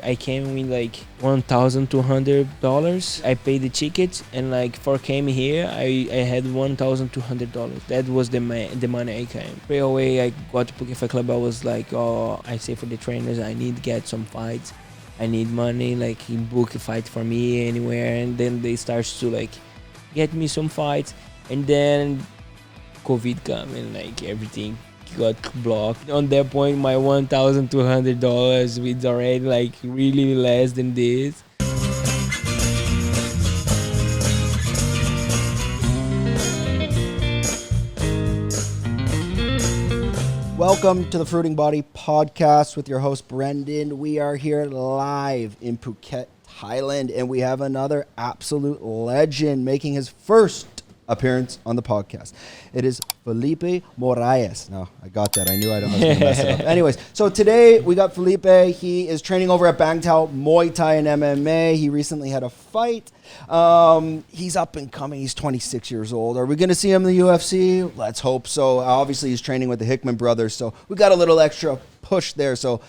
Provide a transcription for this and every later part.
I came with like $1,200. I paid the ticket, and like for came here, I had $1,200. That was the money I came. Straight away, I got to Phuket Fight Club. I was like, oh, I say for the trainers, I need to get some fights. I need money. Like he book a fight for me anywhere, and then they start to like get me some fights, and then COVID come and like everything got blocked. On that point, my $1,200 was already like really less than this. Welcome to the Fruiting Body podcast with your host Brendan. We are here live in Phuket, Thailand, and we have another absolute legend making his first appearance on the podcast. It is Felype Morais. No, I got that. I knew I was going to mess it up. Anyways, so today we got Felype. He is training over at Bangtao, Muay Thai and MMA. He recently had a fight. He's up and coming. He's 26 years old. Are we going to see him in the UFC? Let's hope so. Obviously, he's training with the Hickman brothers, so we got a little extra push there. So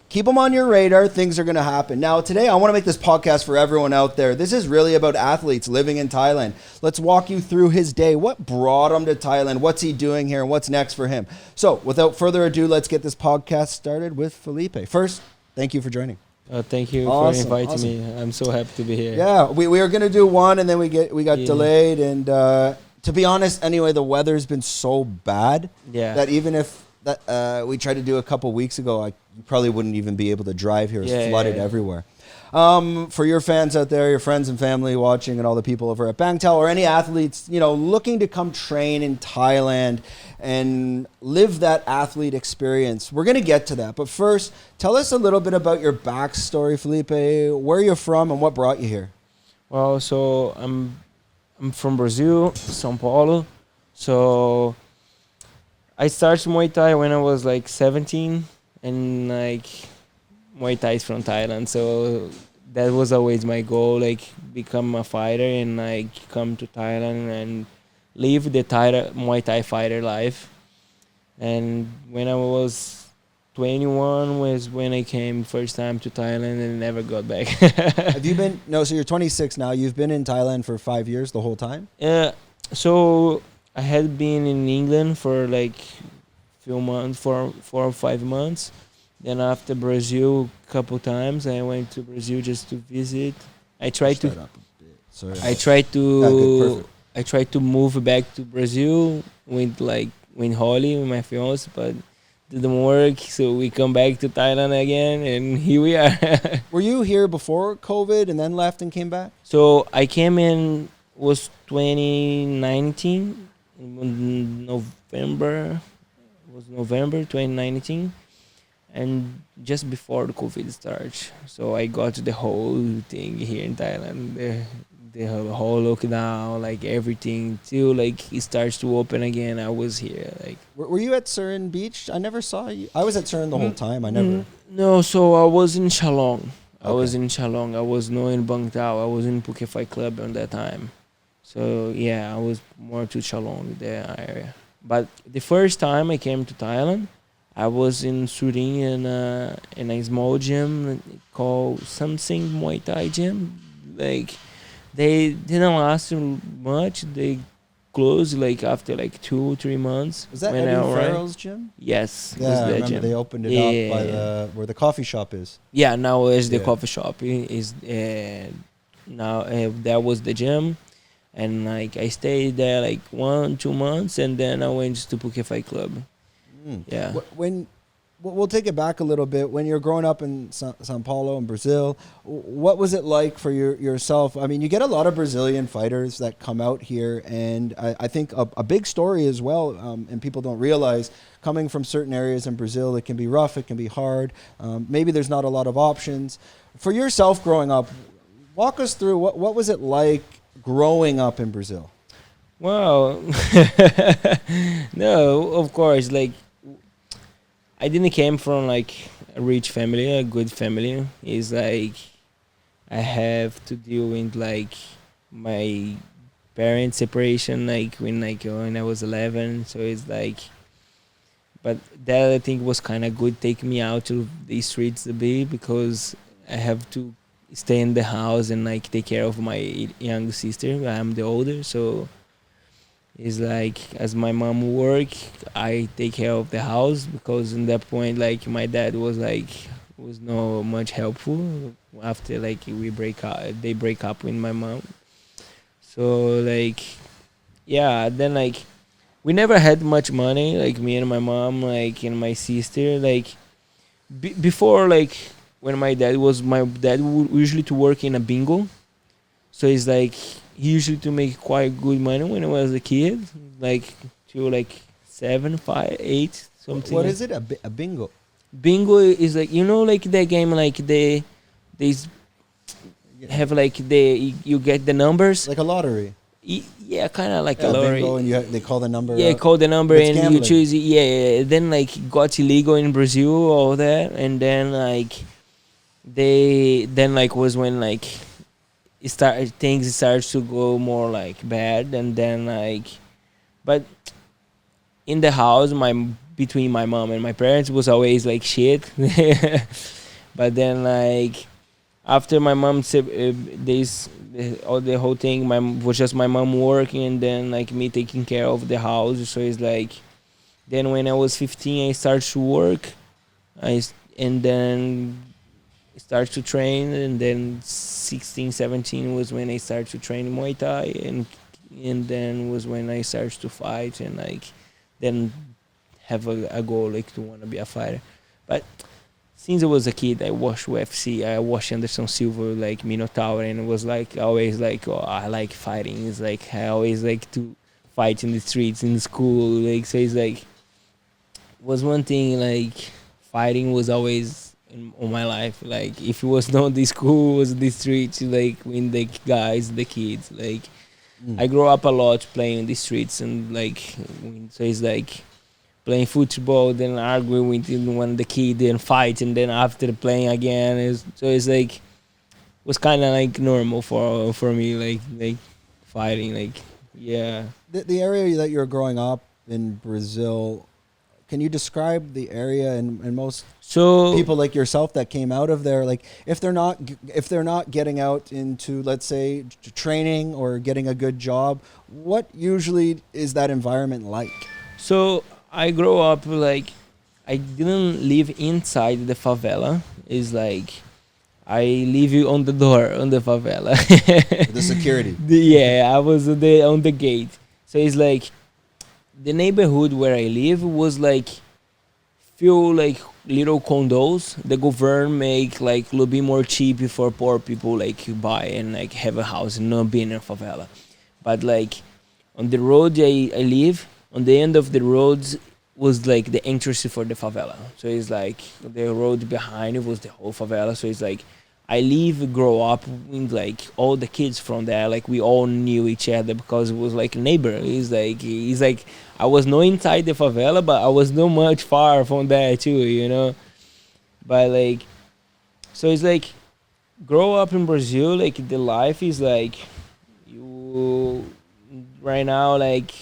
keep them on your radar. Things are going to happen. Now, today, I want to make this podcast for everyone out there. This is really about athletes living in Thailand. Let's walk you through his day. What brought him to Thailand? What's he doing here? And what's next for him? So, without further ado, let's get this podcast started with Felype. First, thank you for joining. Thank you for inviting me. I'm so happy to be here. Yeah, we were going to do one, and then we got delayed. And to be honest, anyway, the weather's been so bad that even if we tried to do a couple weeks ago, you probably wouldn't even be able to drive here. It's flooded everywhere. For your fans out there, your friends and family watching, and all the people over at Bangtao, or any athletes, looking to come train in Thailand and live that athlete experience, we're going to get to that. But first, tell us a little bit about your backstory, Felype, where you're from, and what brought you here. Well, so I'm from Brazil, São Paulo. So I started Muay Thai when I was like 17, and like Muay Thai is from Thailand, so that was always my goal, like become a fighter and like come to Thailand and live the Muay Thai fighter life. And when I was 21 was when I came first time to Thailand and never got back. Have you been, so you're 26 now, you've been in Thailand for 5 years the whole time? Yeah, so I had been in England for like few months, 4 or 5 months. Then after Brazil, couple times, I went to Brazil just to visit. I tried to move back to Brazil with Holly, with my fiance, but didn't work. So we come back to Thailand again, and here we are. Were you here before COVID and then left and came back? So I came in was 2019 in November. It was November 2019. And just before the COVID starts, so I got the whole thing here in Thailand, the whole lockdown, like everything, till like it starts to open again. I was here. Like, were you at Surin Beach? I never saw you. I was at Surin the whole time. I never. No, so I was in Chalong. I was in Chalong. I was not in Bangtao. I was in Phuket Fight Club at that time. So yeah, I was more to Chalong, the area. But the first time I came to Thailand, I was in Surin in a small gym called something Muay Thai gym. Like, they didn't last much. They closed like after like 2-3 months. Was that Eddie Farrell's gym? Yes. Yeah, I remember they opened it up by where the coffee shop is. Yeah, now it's the coffee shop. Now that was the gym. And like I stayed there like 1-2 months, and then I went to Phuket Fight Club. Yeah. When we'll take it back a little bit. When you're growing up in São Paulo in Brazil, what was it like for yourself? I mean, you get a lot of Brazilian fighters that come out here, and I think a big story as well, and people don't realize, coming from certain areas in Brazil, it can be rough, it can be hard. Maybe there's not a lot of options. For yourself growing up, walk us through what was it like growing up in Brazil? Well, no, of course, like, I didn't came from like a rich family, a good family. It's like I have to deal with like my parents' separation, like when I was 11. So it's like but that I think was kind of good, take me out to the streets a bit, because I have to stay in the house and like take care of my young sister. I'm the older, so it's like as my mom work, I take care of the house, because in that point like my dad was no much helpful after like we break up. They break up with my mom, so like yeah. Then like we never had much money, like me and my mom, like and my sister, like before like when my dad usually to work in a bingo, so it's like he usually to make quite good money when I was a kid, like to like 7, 5, 8 something. What Like. is it? A bingo? Bingo is like, like the game, like they have like you get the numbers. Like a lottery. Yeah, kind of like Yeah, a lottery. bingo, and they call the number. Yeah, out. call the number But it's and you gambling. choose. Yeah, yeah, yeah. Then like got illegal in Brazil, all that, and then like then like was when like things starts to go more like bad, and then like, but in the house, between my mom and my parents was always like shit. But then like after my mom said all the whole thing, was just my mom working, and then like me taking care of the house. So it's like then when I was 15, I started to work. And then start to train, and then 16, 17 was when I started to train Muay Thai, and then was when I started to fight, and like then have a goal like to want to be a fighter. But since I was a kid, I watched UFC, I watched Anderson Silva, like Minotaur, and it was like always like, oh, I like fighting. It's like I always like to fight in the streets, in school. Like so, it's like was one thing like fighting was always on my life. Like if it was not the school, it was the streets. Like when the guys, the kids. Like I grew up a lot playing in the streets, and like so it's like playing football, then arguing with one of the kid, then fight, and then after playing again. So it's like was kind of like normal for me, like fighting, like yeah. The area that you're growing up in Brazil, can you describe the area and most So people like yourself that came out of there, like if they're not getting out into, let's say, training or getting a good job, what usually is that environment like? So I grow up like I didn't live inside the favela. It's like I live on the door on the favela. The security. Yeah, I was on the gate. So it's like the neighborhood where I live was like few like little condos. The government make like a little bit more cheap for poor people like you buy and like have a house and not be in a favela. But like on the road I live, on the end of the roads was like the entrance for the favela. So it's like the road behind it was the whole favela. So it's like I grow up with like all the kids from there. Like we all knew each other because it was like a neighbor. It's like I was not inside the favela, but I was not much far from there too. But like, so it's like grow up in Brazil. Like the life is like you right now like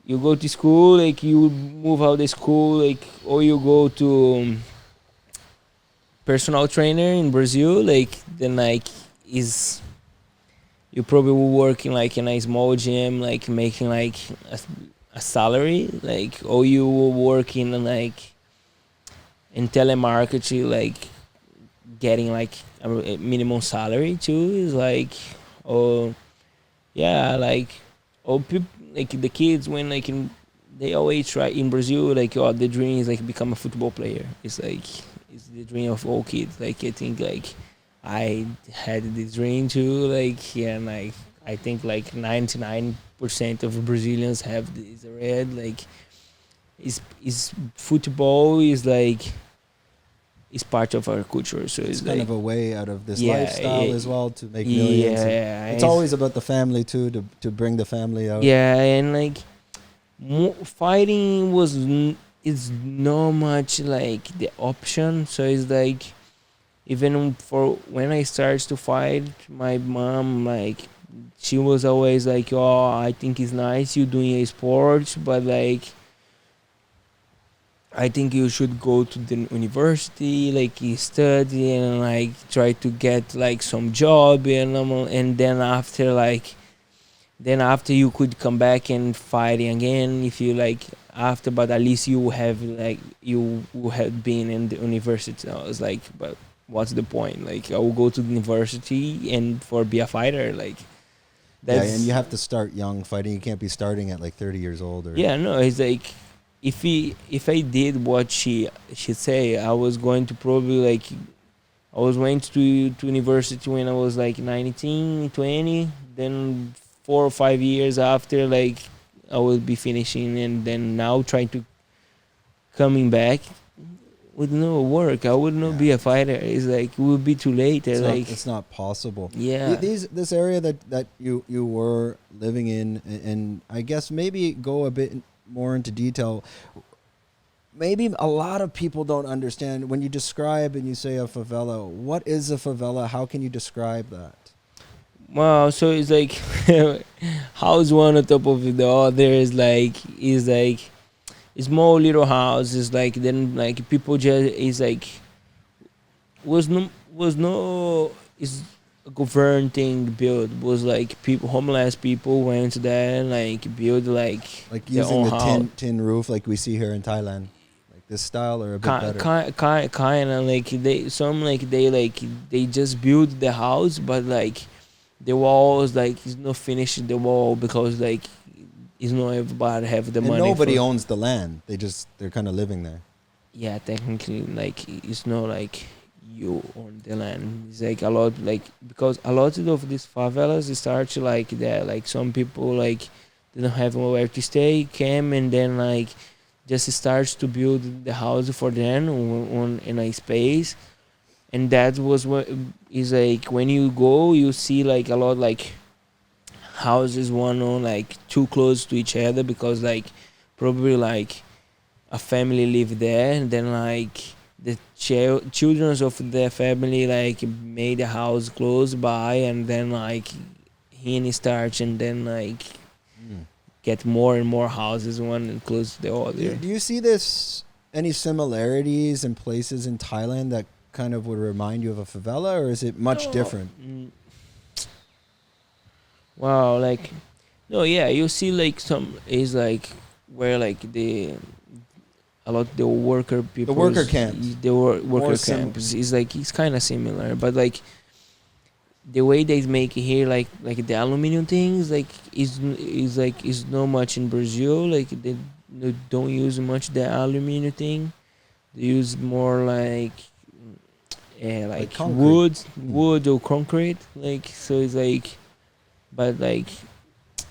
you go to school, like you move out of school, like or you go to personal trainer in Brazil, like then like is you probably will work in like in a small gym, like making like a salary, like or you will work in like in telemarketing, like getting like a minimum salary too. Is like or yeah, like or people like the kids when like they always try in Brazil, like oh the dream is like become a football player. It's like it's the dream of all kids. Like I think like I had this dream too. Like yeah, and like I think like 99% of Brazilians have this red. Like is football is like is part of our culture. So It's it's kind like of a way out of this yeah, lifestyle yeah, as well to make millions. And yeah. it's always about the family too, to bring the family out. Yeah, and like fighting is not much like the option. So it's like even for when I started to fight, my mom like she was always like, "Oh, I think it's nice you doing a sport, but like I think you should go to the university, like you study and like try to get like some job, and then after you could come back and fighting again if you like after, but at least you have like you had been in the university. I was like, but what's the point? Like I will go to the university and for be a fighter, like Yeah, and that's you have to start young fighting. You can't be starting at like 30 years old or. yeah, no, it's like if I did what she say, I was going to probably like I was went to university when I was like 19, 20. Then 4 or 5 years after, like I will be finishing, and then now trying to coming back with no work. I would not Yeah. be a fighter. It's like it would be too late. Like It's not possible. yeah, This area that you were living in, and I guess maybe go a bit more into detail. Maybe a lot of people don't understand when you describe and you say a favela. What is a favela? How can you describe that? wow. So it's like house one on top of the other is like a small little house. Is like then like people just is like was no is a governed thing built was like people homeless people went there and like build like Like their using own the house. tin roof like we see here in Thailand, like this style or a bit Kind better. kind of like they just build the house, but like the walls like is not finished the wall because like it's not everybody have the And money nobody for. owns the land. They're kind of living there. Yeah, technically, like it's not like you own the land. It's like a lot, like because a lot of these favelas start like that. Like some people like they don't have nowhere to stay, came and then like just starts to build the house for them on in a space, and that was what is like when you go, you see like a lot like houses one on like too close to each other because like probably like a family live there and then like the children of the family like made a house close by and then like he starts and then like Mm. get more and more houses one and close to the other. Do you see this any similarities in places in Thailand that kind of would remind you of a favela, or is it much No, different? wow, like no, yeah, you see like some is like where like the a lot of the worker The people worker camps. the worker camps is like it's kind of similar, but like the way they make it here, like the aluminum things, like is not much in Brazil. Like they don't use much the aluminum thing. They use more Like like concrete. Mm. wood or concrete. Like so, it's like, but like,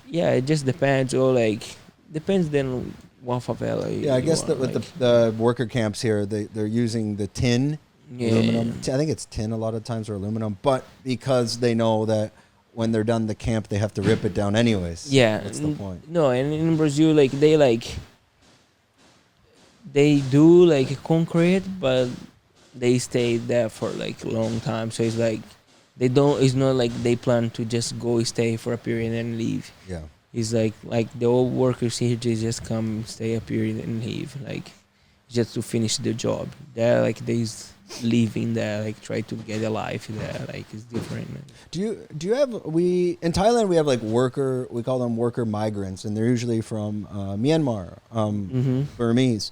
yeah, it just depends. Or like depends then what favela Yeah, I you guess are. that with Like the worker camps here, they're using the tin, yeah, aluminum. I think it's tin a lot of times or aluminum, but because they know that when they're done the camp, they have to rip it down anyways. yeah. What's the point? No, and in Brazil, they do like concrete, but they stay there for like a long time. So it's like they don't. It's not like they plan to just go stay for a period and leave. Yeah. It's like the old workers here they just come stay a period and leave, like just to finish the job. They're like living there, like try to get a life there. Like it's different. Do you have we in Thailand we have like we call them worker migrants, and they're usually from Myanmar, Mm-hmm. Burmese.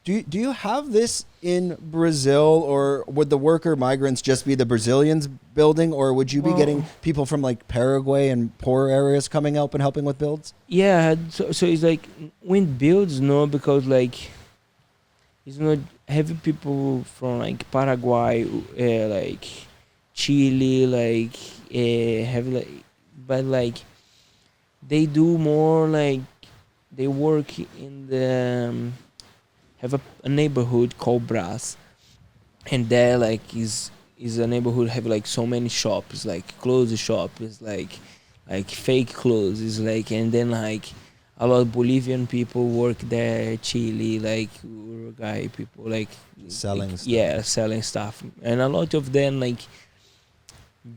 Do you have this in Brazil, or would the worker migrants just be the Brazilians building, or would you be getting Well, people from like Paraguay and poor areas coming up and helping with builds? yeah. So it's like wind builds no because like it's not heavy people from like Paraguay, like Chile, like have like, but like they do more like they work in the have a neighborhood called Brass, and there like is a neighborhood have like so many shops like clothes shop is like fake clothes is like, and then like a lot of Bolivian people work there, Chile, like Uruguay people Selling stuff. yeah, selling stuff, and a lot of them like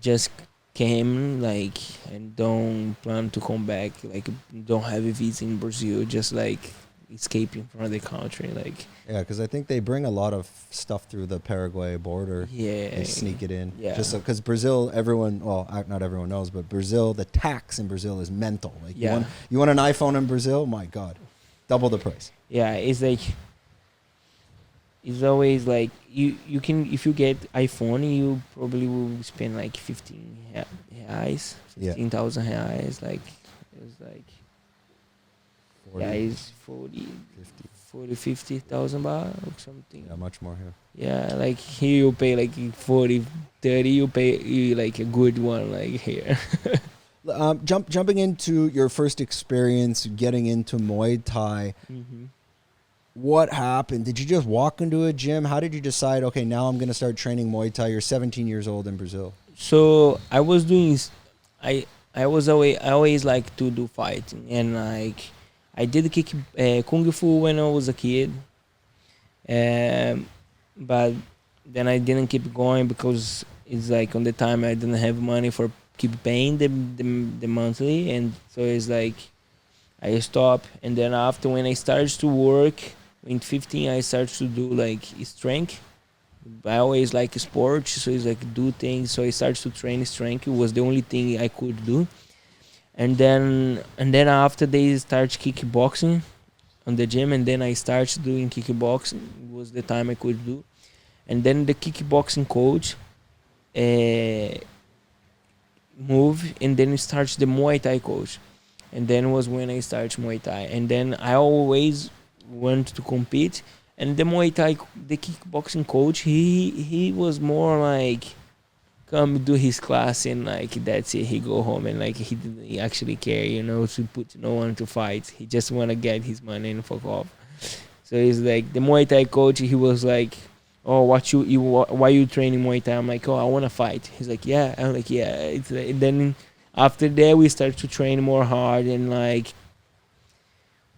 just came like and don't plan to come back, like don't have a visa in Brazil, just like escaping from the country. Like, Yeah, because I think they bring a lot of stuff through the Paraguay border. yeah, They sneak it in. yeah, Just because Brazil, not everyone knows, but Brazil, the tax in Brazil is mental. Like yeah, you want an iPhone in Brazil? My God, double the price. yeah. It's like it's always like you can, if you get iPhone, you probably will spend like 15 reais, Yeah. 15,000 reais. Like it's like 40, yeah, it's 40, 50. 40, 50,000 baht or something. Yeah, much more here. Yeah, like here you pay like 40, 30. You pay like a good one like here. Jumping into your first experience getting into Muay Thai, hmm what happened? Did you just walk into a gym? How did you decide, okay, now I'm going to start training Muay Thai? You're 17 years old in Brazil. So I was doing, I always like to do fighting, and like I did kung fu when I was a kid, but then I didn't keep going because it's like on the time I didn't have money for keep paying the monthly, and so it's like I stopped. And then after, when I started to work in 15, I started to do like strength. I always like sports, so it's like do things. So I started to train strength. It was the only thing I could do. And then after they start kickboxing on the gym, and then I started doing kickboxing. It was the time I could do. And then the kickboxing coach moved, and then it starts the Muay Thai coach. And then was when I started Muay Thai. And then I always wanted to compete. And the Muay Thai, the kickboxing coach, he was more like, come do his class and like that's it. He go home, and like he didn't actually care, to put no one to fight. He just wanna get his money and fuck off. So he's like the Muay Thai coach. He was like, "Oh, why you training Muay Thai?" I'm like, "Oh, I wanna fight." He's like, "Yeah." I'm like, "Yeah." It's like, then after that we start to train more hard, and like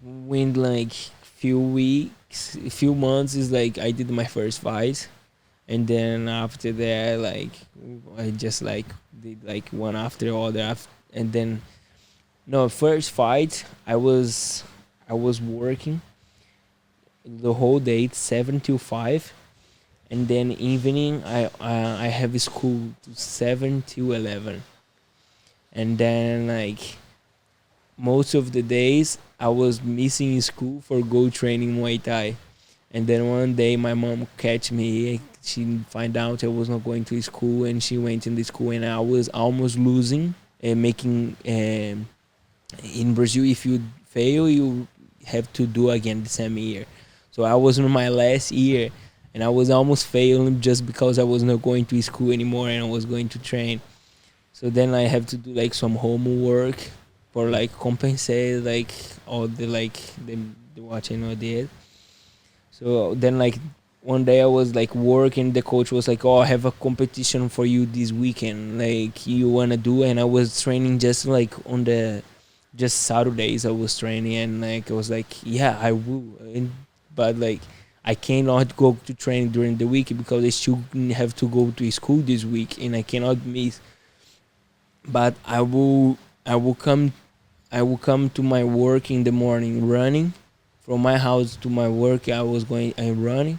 when like few months is like I did my first fight. And then after that, like I just like did like one after the other. And then no, first fight I was working the whole day, 7 to 5, and then evening I have school to 7 to 11, and then like most of the days I was missing school for go training Muay Thai. And then one day my mom catch me. She find out I was not going to school, and she went in the school, and I was almost losing and making. In Brazil, if you fail, you have to do again the same year. So I was in my last year, and I was almost failing just because I was not going to school anymore, and I was going to train. So then I have to do like some homework for like compensate like all the like the watching I did. So then like one day I was like working, the coach was like, "Oh, I have a competition for you this weekend. Like you wanna do?" And I was training just like on the just Saturdays I was training, and like I was like, "Yeah, I will." But like I cannot go to training during the week because I still have to go to school this week, and I cannot miss. But I will come to my work in the morning running. From my house to my work, I'm running.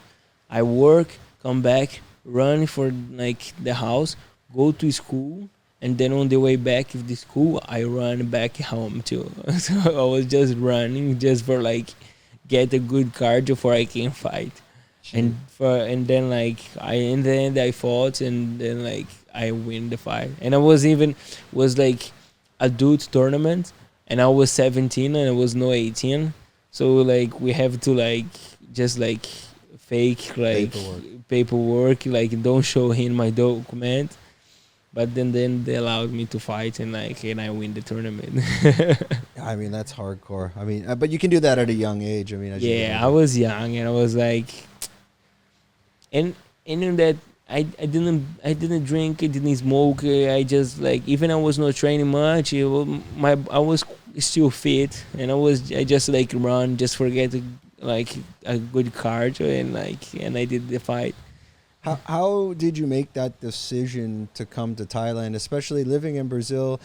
I work, come back, run for like the house, go to school, and then on the way back of the school, I run back home too. So I was just running just for like get a good cardio before I can fight. And then like in the end I fought, and then like I win the fight. And I was like adult tournament, and I was 17 and I was no 18. So like we have to like just like fake like paperwork, like don't show him my document. But then they allowed me to fight, and I win the tournament. I mean, that's hardcore. I mean, but you can do that at a young age. I mean, as you get Yeah, I older. was young, and I was like, and in that I didn't drink, I didn't smoke. I just like, even I was not training much. I was still fit, and I just like run, just forget like a good card, and I did the fight. How did you make that decision to come to Thailand, especially living in Brazil?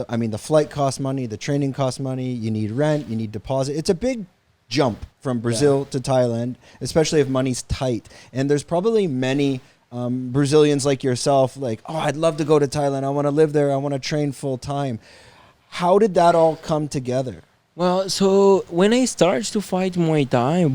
I mean, the flight costs money, the training costs money. You need rent, you need deposit. It's a big jump from Brazil to Thailand, especially if money's tight. And there's probably many Brazilians like yourself, like, oh, I'd love to go to Thailand. I want to live there. I want to train full time. How did that all come together? Well, so when I started to fight Muay Thai,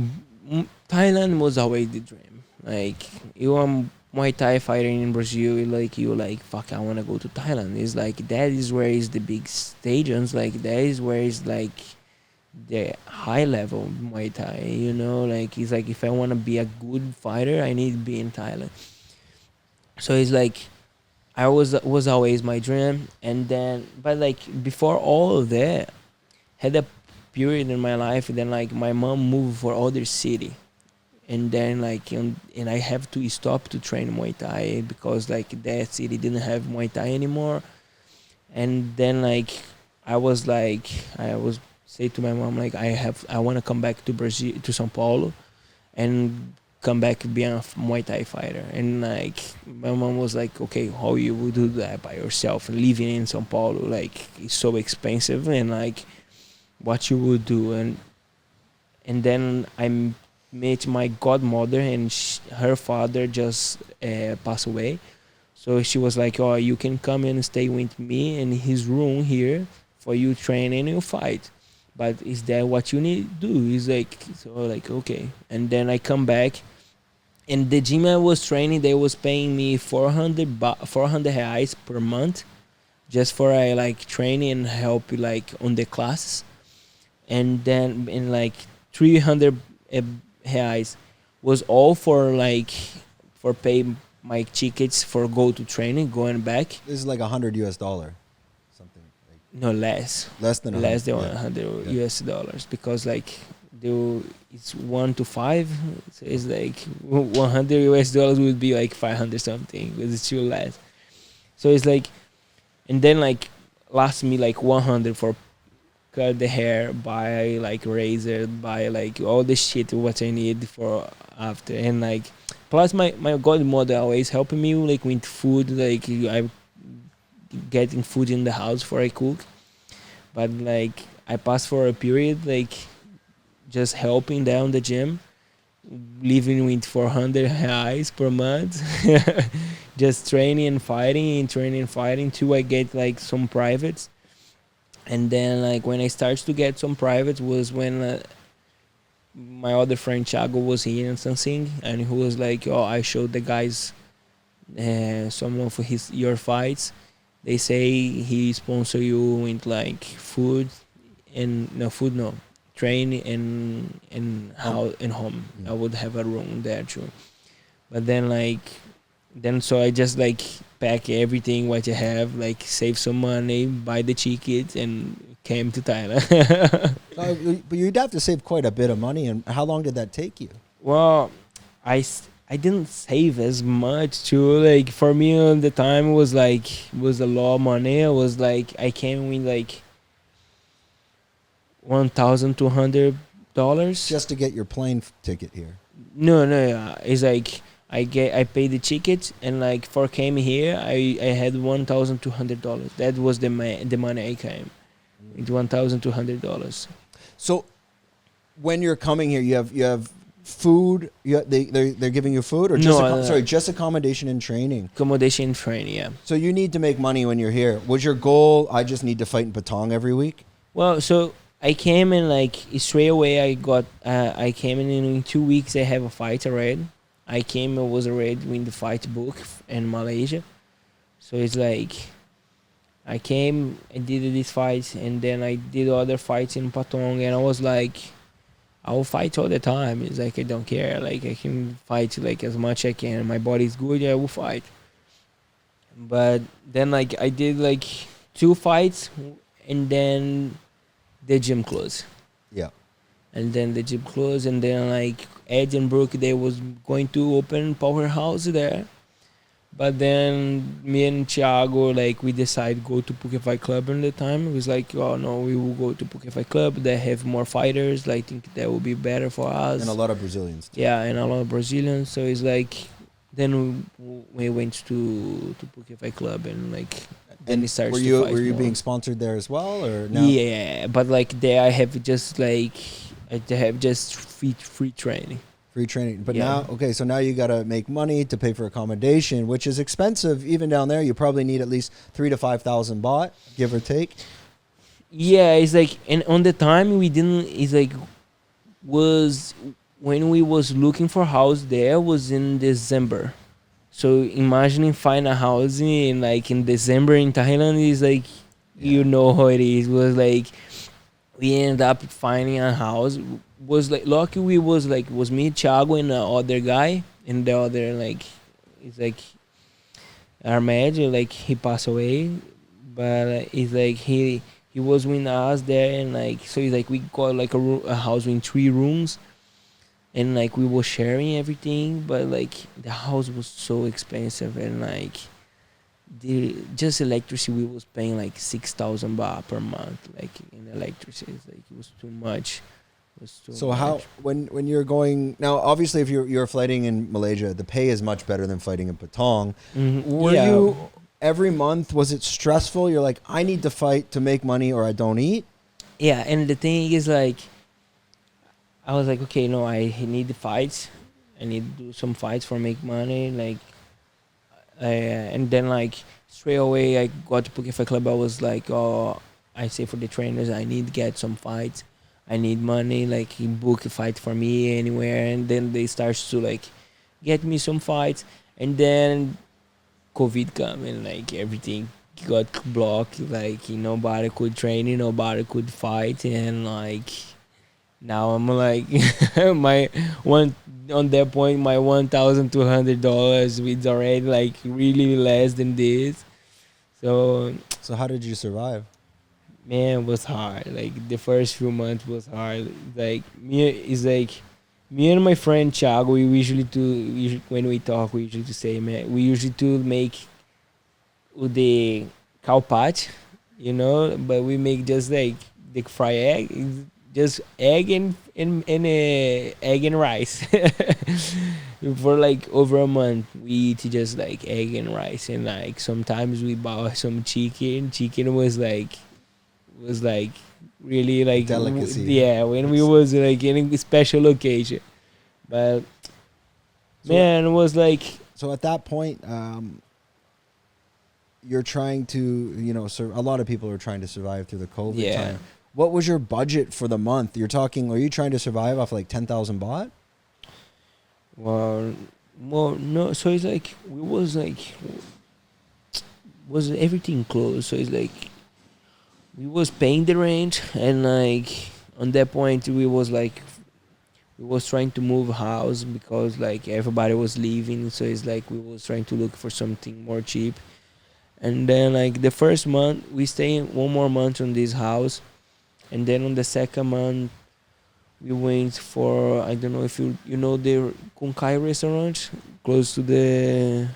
Thailand was always the dream. Like, you are Muay Thai fighter in Brazil, you like, fuck, I want to go to Thailand. It's like, that is where is the big stadiums. Like, that is where is like the high level Muay Thai, you know? Like, it's like, if I want to be a good fighter, I need to be in Thailand. So it's like, I was always my dream. And then, but like, before all of that, had a period in my life, then like my mom moved for other city, and then like and I have to stop to train Muay Thai because like that city didn't have Muay Thai anymore. And then like I was say to my mom, like, I want to come back to Brazil, to São Paulo, and come back being a Muay Thai fighter. And like my mom was like, okay, how you will do that by yourself living in São Paulo? Like, it's so expensive, and like what you would do. And then I met my godmother, and her father just passed away. So she was like, oh, you can come and stay with me in his room here for you train and you fight. But is that what you need to do? He's like, so like, okay. And then I come back, and the gym I was training, they was paying me 400 reais per month just for like training and help like on the classes. And then in like 300 reais was all for like for pay my tickets for go to training, going back. This is like $100 something like, No, less than $100 US dollars, because like it's 1 to 5, so it's like 100 US dollars would be like 500 something, because it's still less. So it's like, and then like last me like 100 for cut the hair, buy like razor, buy like all the shit what I need for after. And like plus my godmother always helping me like with food, like I getting food in the house for I cook. But like I passed for a period like just helping down the gym, living with 400 reais per month, just training and fighting till I get like some privates. And then like when I started to get some privates was when my other friend Thiago was here and something, and he was like, oh, I showed the guys some of your fights. They say he sponsor you with like food and train and how in home. I would have a room there too. But then so I just like pack everything what you have, like save some money, buy the ticket, and came to Thailand. But you'd have to save quite a bit of money. And how long did that take you? Well, I didn't save as much too. Like for me at the time was a lot of money. I was like, I came with like $1,200 just to get your plane ticket here. No, it's like I paid the ticket, and like for came here, I had $1,200. That was the money I came with $1,200. So when you're coming here, you have food. They're giving you food, or just just accommodation and training. Accommodation and training, yeah. So you need to make money when you're here. Was your goal? I just need to fight in Patong every week. Well, so I came in like straight away. I came in 2 weeks. I have a fight already. I was already with the fight book in Malaysia. So it's like I came, I did this fight, and then I did other fights in Patong, and I was like, I will fight all the time. It's like I don't care. Like I can fight like as much as I can. My body's good, I will fight. But then like I did like 2 fights, and then the gym closed. Yeah. And then the gym closed, and then like Ed and Brooke, they was going to open powerhouse there. But then me and Thiago, like we decided go to Phuket Fight Club at the time. It was like, oh no, we will go to Phuket Fight Club. They have more fighters. Like, I think that will be better for us. And a lot of Brazilians too. Yeah, and a lot of Brazilians. So it's like, then we went to Phuket Fight Club, and like then it started to fight Were you more. being sponsored there as well, or no? Yeah, but like there I have just like I have just free training. Free training. But Yeah. now, okay, so now you got to make money to pay for accommodation, which is expensive. Even down there, you probably need at least 3 to 5,000 baht, give or take. Yeah, it's like, and on the time we didn't. It's like was when we was looking for house there was in December. So imagining find a house in December in Thailand is like, you know how it is. Was like we ended up finding a house. Was like lucky we was me, Thiago, and the other guy, and the other like it's like Ahmed, like he passed away, but it's like he was with us there, and like so it's like we got like a house with 3 rooms, and like we were sharing everything, but like the house was so expensive, and like the just electricity we was paying like 6,000 baht per month, like in electricity. It's like it was too much. It was too So much. how when you're going now, obviously, if you're flighting in Malaysia, the pay is much better than fighting in Patong. Were Yeah. you every month? Was it stressful? You're like, I need to fight to make money, or I don't eat. Yeah, and the thing is like, I was like, okay, no, I need the fights. I need to do some fights for make money. Like, and then like straight away I got to Phuket Fight Club. I was like, oh, I say for the trainers, I need to get some fights. I need money. Like, he book a fight for me anywhere, and then they start to like get me some fights, and then COVID come and like everything got blocked. Like, nobody could train, nobody could fight, and like now I'm like my one on that point my $1,200 is already like really less than this. So So how did you survive? man, it was hard. Like the first few months was hard. Like me and my friend Thiago, we usually when we talk, we usually to say, man, we usually to make the cow patch, but we make just like the fry egg, just egg and egg and rice. For like over a month, we eat just like egg and rice, and like sometimes we buy some chicken. Chicken was like really like Delicacy. yeah, when we was like in a special occasion, but So- man, it was like So at that point, you're trying to, a lot of people are trying to survive through the COVID Yeah. time. What was your budget for the month? You're talking, are you trying to survive off like 10,000 baht? well, no. So it's like was everything closed. So it's like we was paying the rent, and like on that point we was trying to move house because like everybody was leaving. So it's like we was trying to look for something more cheap, and then like the first month we stay 1 more month on this house, and then on the second month we went for, I don't know if you know the Kunkai restaurant close to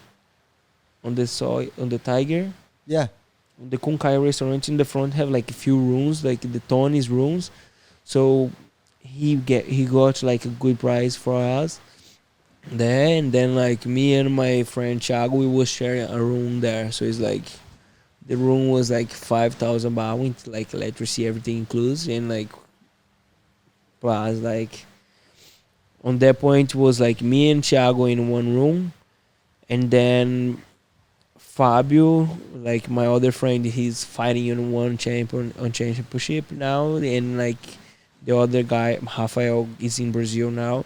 on the Tiger. Yeah. The Kunkai restaurant in the front have like a few rooms, like the Tony's rooms. So he got like a good price for us there, and then like me and my friend Thiago, we was sharing a room there. So it's like the room was like 5,000 baht with like electricity, everything includes, and like plus like on that point was like me and Thiago in one room, and then Fabio, like my other friend, he's fighting in one championship now, and like the other guy, Rafael, is in Brazil now.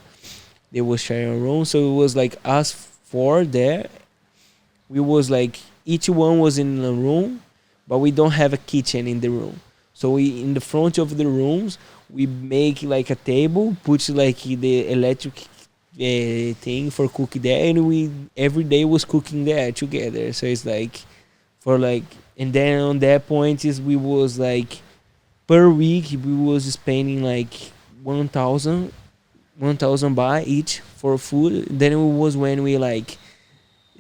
They was sharing a room, so it was like us four there. We was like each one was in a room, but we don't have a kitchen in the room. So we in the front of the rooms we make like a table, put like the electric thing for cooking there, and we every day was cooking there together. So it's like for like, and then on that point is we was like per week we was spending like 1,000 baht each for food. Then it was when we like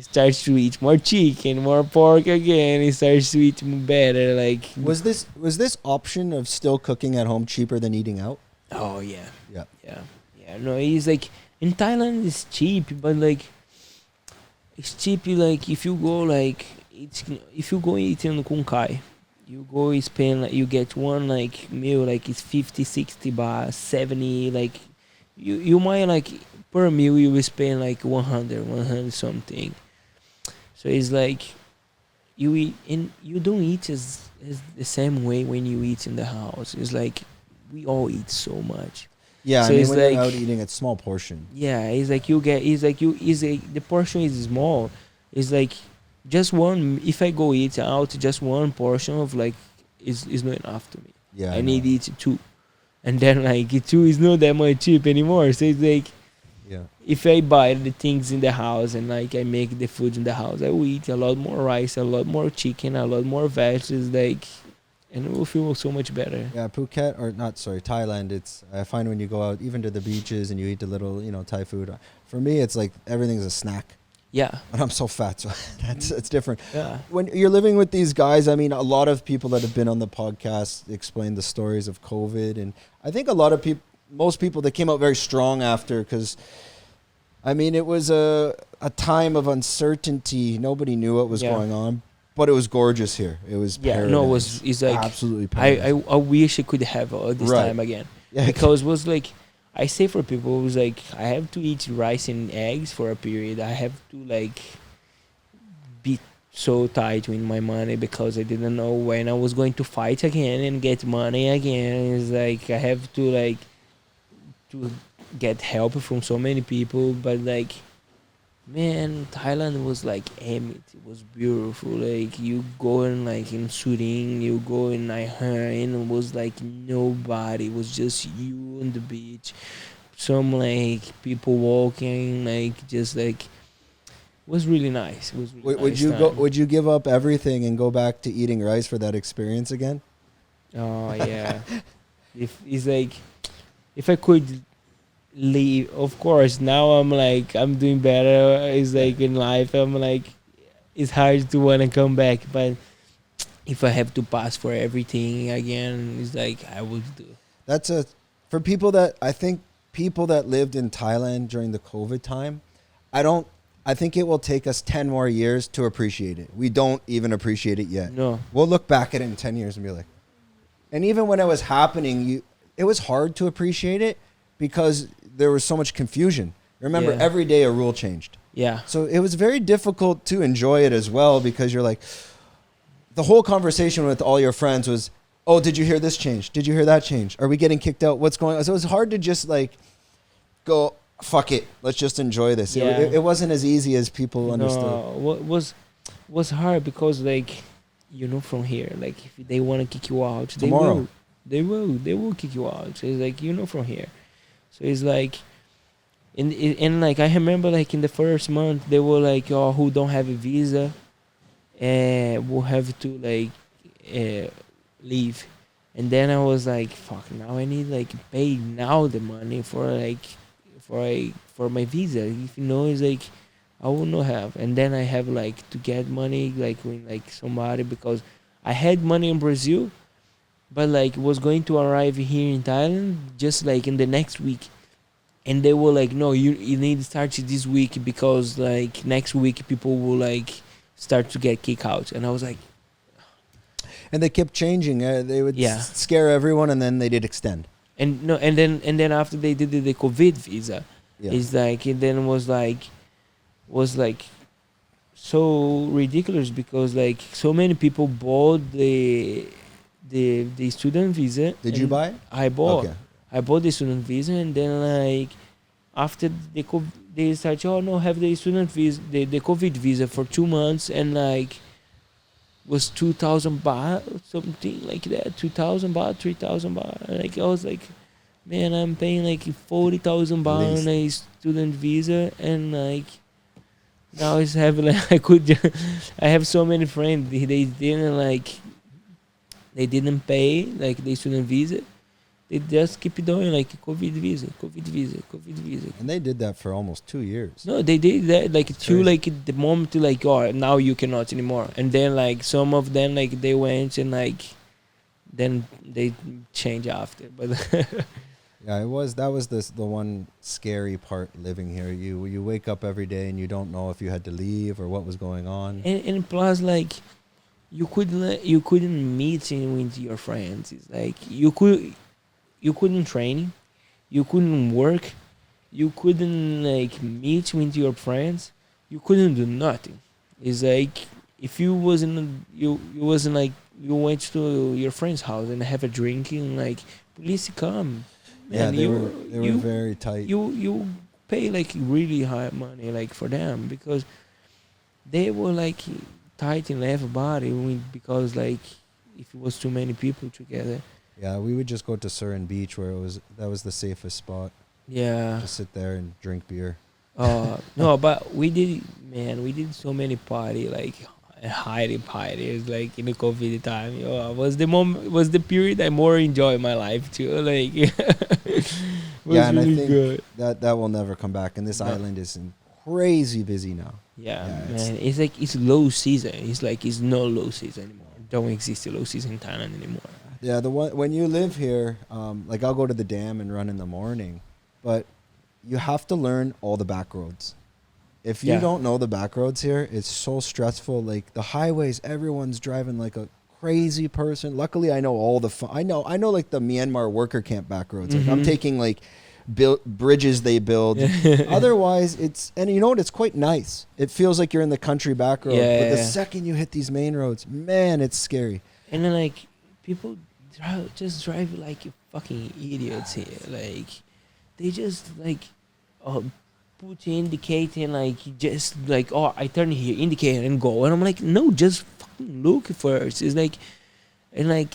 starts to eat more chicken, more pork again. It starts to eat better. Like Was this option of still cooking at home cheaper than eating out? oh yeah, Yeah. yeah. No, it's like in Thailand it's cheap, but like it's cheap. Like if you go like if you go eat in Kunkai, you go spend like, you get one like meal like it's 50, 60 baht, 70, like you might like per meal you will spend like 100 something. So it's like you eat and you don't eat as the same way when you eat in the house. It's like we all eat so much. Yeah, So I mean, it's when you're like out eating, it's small portion. yeah, it's like you get it's like you is a the portion is small. It's like just one if I go eat out, just one portion of like is not enough to me. Yeah, I I need know. eat two. And then like two is not that much cheap anymore. So it's like Yeah. if I buy the things in the house and like I make the food in the house, I will eat a lot more rice, a lot more chicken, a lot more veggies, like, and it will feel so much better. Yeah, Phuket or not, sorry, Thailand. It's I find when you go out, even to the beaches, and you eat the little, Thai food. For me, it's like everything's a snack, Yeah, and I'm so fat, so it's different. yeah, When you're living with these guys, I mean, a lot of people that have been on the podcast explain the stories of COVID, and I think a lot of people, most people, they came out very strong after because. I mean, it was a time of uncertainty. Nobody knew what was Yeah. going on, but it was gorgeous here. It was yeah. paradise. No, it was it's like absolutely I, paradise. I I wish I could have this Right. time again Yeah, because it was like I say for people it was like I have to eat rice and eggs for a period. I have to like be so tight with my money because I didn't know when I was going to fight again and get money again. It's like I have to like to get help from so many people, but like man, Thailand was like empty. It was beautiful. Like you go in like in Surin, you go in Naihan, and it was like nobody. It was just you on the beach. Some like people walking, like just like it was really nice. It was really would nice you go? time. Would you give up everything and go back to eating rice for that experience again? Oh yeah. If it's like if I could leave, of course. Now I'm like I'm doing better. It's like in life, I'm like it's hard to want to come back, but if I have to pass for everything again, it's like I would do. That's a for people that I think people that lived in Thailand during the COVID time. I don't. I think it will take us 10 more years to appreciate it. We don't even appreciate it yet. No, We'll look back at it in 10 years and be like, and even when it was happening, it was hard to appreciate it because there was so much confusion. Remember, Yeah. every day a rule changed. yeah, So it was very difficult to enjoy it as well because you're like, the whole conversation with all your friends was, oh, did you hear this change? Did you hear that change? Are we getting kicked out? What's going on? So it was hard to just like go, fuck it, let's just enjoy this. Yeah. It wasn't as easy as people understood. no. What was hard because like from here, like if they want to kick you out, Tomorrow. they will kick you out. So it's like from here, so it's like. And like I remember like in the first month they were like who don't have a visa and will have to like leave, and then I was like fuck, now I need like pay now the money for like for my visa, if it's like I will not have, and then I have like to get money like with like somebody because I had money in Brazil but like was going to arrive here in Thailand just like in the next week. And they were like, no, you need to start this week because like next week people will like start to get kicked out. And I was like, And they kept changing. They would Yeah. scare everyone and then they did extend. and no, and then after they did the COVID visa, Yeah. it's like it then was like so ridiculous because like so many people bought the student visa. Did you and buy it? I bought. Okay. I bought the student visa, and then like after they started, oh no, have the student visa, the COVID visa for 2 months, and like was 2,000 baht or something like that, 2,000 baht, 3,000 baht. Like I was like, man, I'm paying like 40,000 baht on a student visa, and like now it's having like I have so many friends they didn't pay like the student visa. They just keep doing like COVID visa, COVID visa, COVID visa. And they did that for almost 2 years. No, they did that like It's till crazy. like the moment to like now you cannot anymore. And then like some of them like they went and like then they change after. But Yeah, that was the one scary part living here. You wake up every day and you don't know if you had to leave or what was going on. and plus like you couldn't meet with your friends. It's like you couldn't train, you couldn't work, you couldn't like meet with your friends, you couldn't do nothing. It's like if you wasn't you wasn't like you went to your friend's house and have a drink and like police come, Yeah, man, they were very tight. you pay like really high money like for them because they were like tight in everybody because like if it was too many people together. Yeah, we would just go to Surin Beach where that was the safest spot. Yeah. Just sit there and drink beer. No, but we did so many party like hiding parties like in the COVID time. Was the moment was the period I more enjoy my life too. Like was Yeah, and I really think good. that will never come back. And this No. island is crazy busy now. Yeah, Yeah, man. It's like it's low season. It's like it's no low season anymore. Don't exist a low season in Thailand anymore. Yeah, the one when you live here, like I'll go to the dam and run in the morning, but you have to learn all the back roads. If you Yeah. don't know the back roads here, it's so stressful. Like the highways, everyone's driving like a crazy person. Luckily, I know all the I know like the Myanmar worker camp back roads. Like I'm Mhm. taking like bridges they build. Otherwise, and you know what? It's quite nice. It feels like you're in the country back road. But the Yeah. second you hit these main roads, man, it's scary. And then like people just drive like fucking idiots here. Like they just like uh, put indicating like just like oh I turn here indicate and go and I'm like no just fucking look first. It's like and like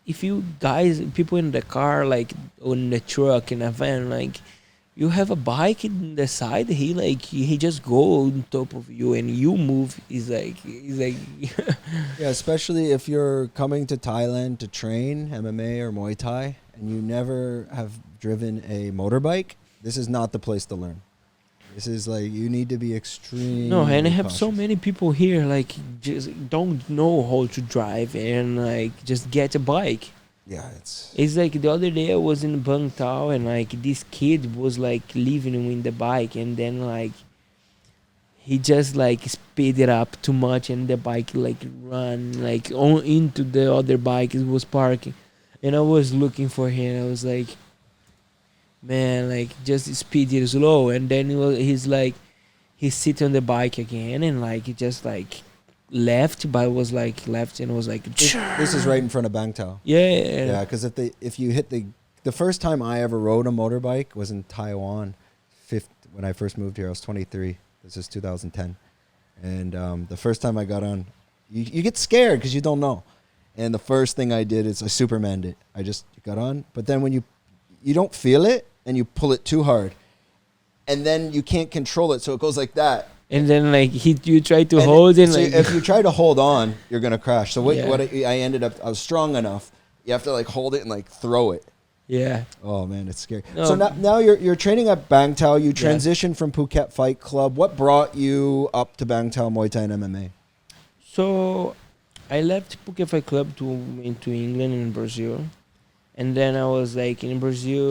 if you guys people in the car like or in the truck in a van like you have a bike in the side he just go on top of you and you move is like Yeah, especially if you're coming to Thailand to train MMA or Muay Thai and you never have driven a motorbike, this is not the place to learn. This is like you need to be extremely no, and I have so cautious. many people here like just don't know how to drive and like just get a bike. Yeah, it's It's like the other day I was in Bangtao and like this kid was like leaving in the bike and then like he just like speeded up too much and the bike like run like on into the other bike it was parking and I was looking for him. I was like man like just speed it slow and then he's like he sit on the bike again and like he just like left but was like left and was like this is right in front of Bangtao. yeah Yeah, because if you hit the first time I ever rode a motorbike was in Taiwan, when I first moved here. I was 23. This is 2010, and the first time I got on, you get scared because you don't know. And the first thing I did is I Supermaned it. I just got on, but then when you don't feel it and you pull it too hard, and then you can't control it, so it goes like that. and then like you try to And hold it so like if you try to hold on, you're gonna crash. So Yeah. I ended up, I was strong enough. You have to like hold it and like throw it. yeah Oh man, it's scary. No. So now you're training at Bangtao. You Yeah. transitioned from Phuket Fight Club. What brought you up to Bangtao Muay Thai and MMA? So I left Phuket Fight Club to into England and Brazil, and then I was like in Brazil.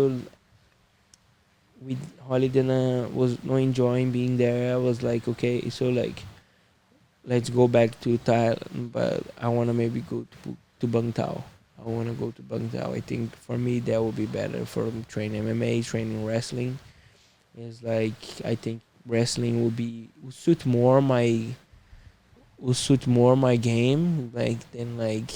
With holiday, was not enjoying being there. I was like, okay, so like, let's go back to Thailand, but I wanna maybe go to Bangtao. I wanna go to Bangtao. I think for me that would be better for training MMA, training wrestling. It's like I think wrestling will suit more my game like than like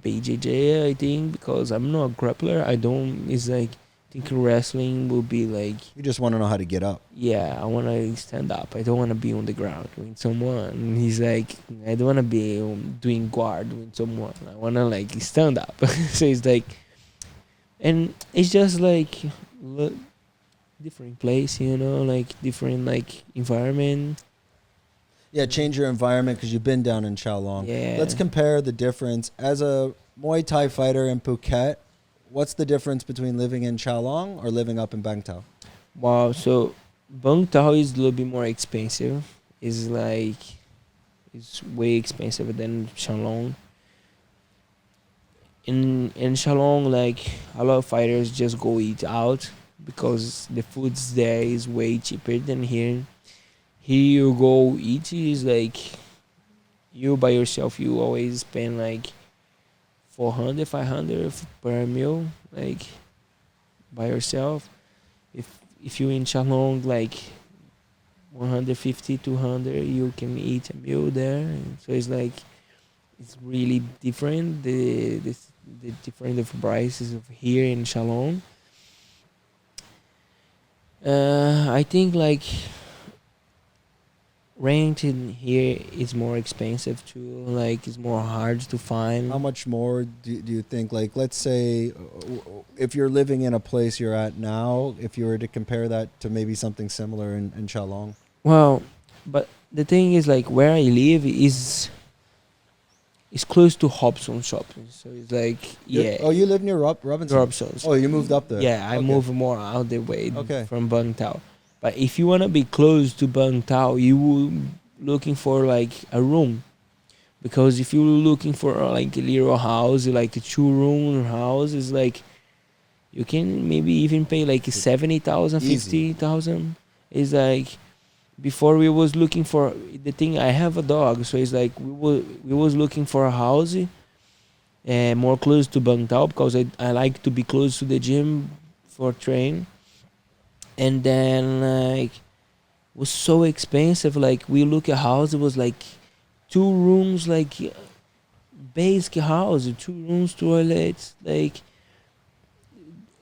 BJJ I think because I'm not a grappler. I don't. It's like I think wrestling will be like You just want to know how to get up. yeah. I want to stand up. I don't want to be on the ground with someone. He's like I don't want to be doing guard with someone. I want to like stand up. So it's like and it's just like different place, like different like environment. Yeah, change your environment because you've been down in Chalong. Yeah. Let's compare the difference. As a Muay Thai fighter in Phuket, what's the difference between living in Chalong or living up in Bangtao? Wow, so Bang Tao is a little bit more expensive. It's like it's way expensive than Chalong. In Chalong, like a lot of fighters just go eat out because the foods there is way cheaper than here. Here you go eat is like you by yourself, you always spend like 400, 500 per meal, like by yourself. If you in Chalong, like 150, 200, you can eat a meal there. And so it's like it's really different. The different of prices of here in Chalong. I think like rent in here is more expensive too. Like it's more hard to find. How much more do you think? Like, let's say, if you're living in a place you're at now, if you were to compare that to maybe something similar in Chalong. Well, but the thing is like where I live is close to Hobson shopping. So it's like yeah. Oh, you live near Robinson? Robson's. Oh, you moved up there. Yeah, I Okay. moved more out the way Okay. from Bangtao. But if you wanna be close to Bangtao, you will looking for like a room, because if you're looking for like a little house, like a 2-room house, is like you can maybe even pay like 70,000, Easy. 50,000. It's like before we was looking for the thing. I have a dog, so it's like we was looking for a house more close to Bangtao, because I like to be close to the gym for train. And then like was so expensive. Like we look at house, it was like 2 rooms, like basic house, 2 rooms, toilets. Like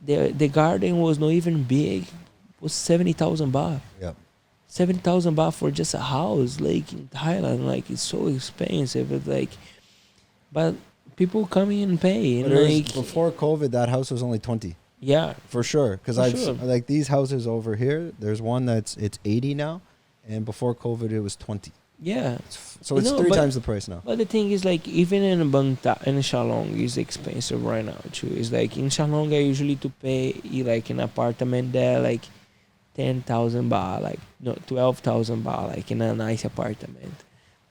the garden was not even big. It was 70,000 baht. Yep. 70,000 baht for just a house, like in Thailand. Like it's so expensive. It's like, but people come in and pay. But And it was, like before COVID, that house was only 20. yeah, For sure, because For I've sure. like these houses over here. There's one it's 80 now, and before COVID it was 20. yeah. So You it's know, 3 but- times the price now. But the thing is, like, even in Bangtao and Chalong is expensive right now too. It's like in Chalong, I usually to pay like an apartment there, like 10,000 baht, like no 12,000 baht, like in a nice apartment.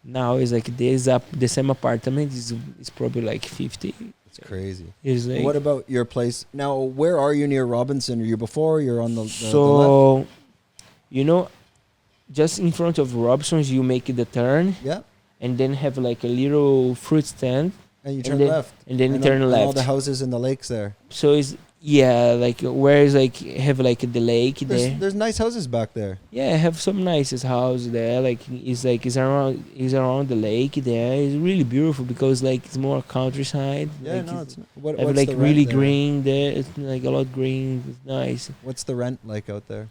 Now it's like the same apartment is probably like 50. It's crazy. It's like What about your place now? Where are you near Robinson? Are you before? You're on the left. so, you know, just in front of Robson's, you make the turn Yeah, and then have like a little fruit stand, and you and turn then- left. and then you And turn all left. the houses and the lakes there. So it's yeah, like where is like have like the lake there. There's nice houses back there. Yeah, I have some nicest house there. Like it's around the lake there. It's really beautiful because like it's more countryside. Yeah, like no, it's it's what, have what's like the really rent there? green there. It's like a lot green. It's nice. What's the rent like out there?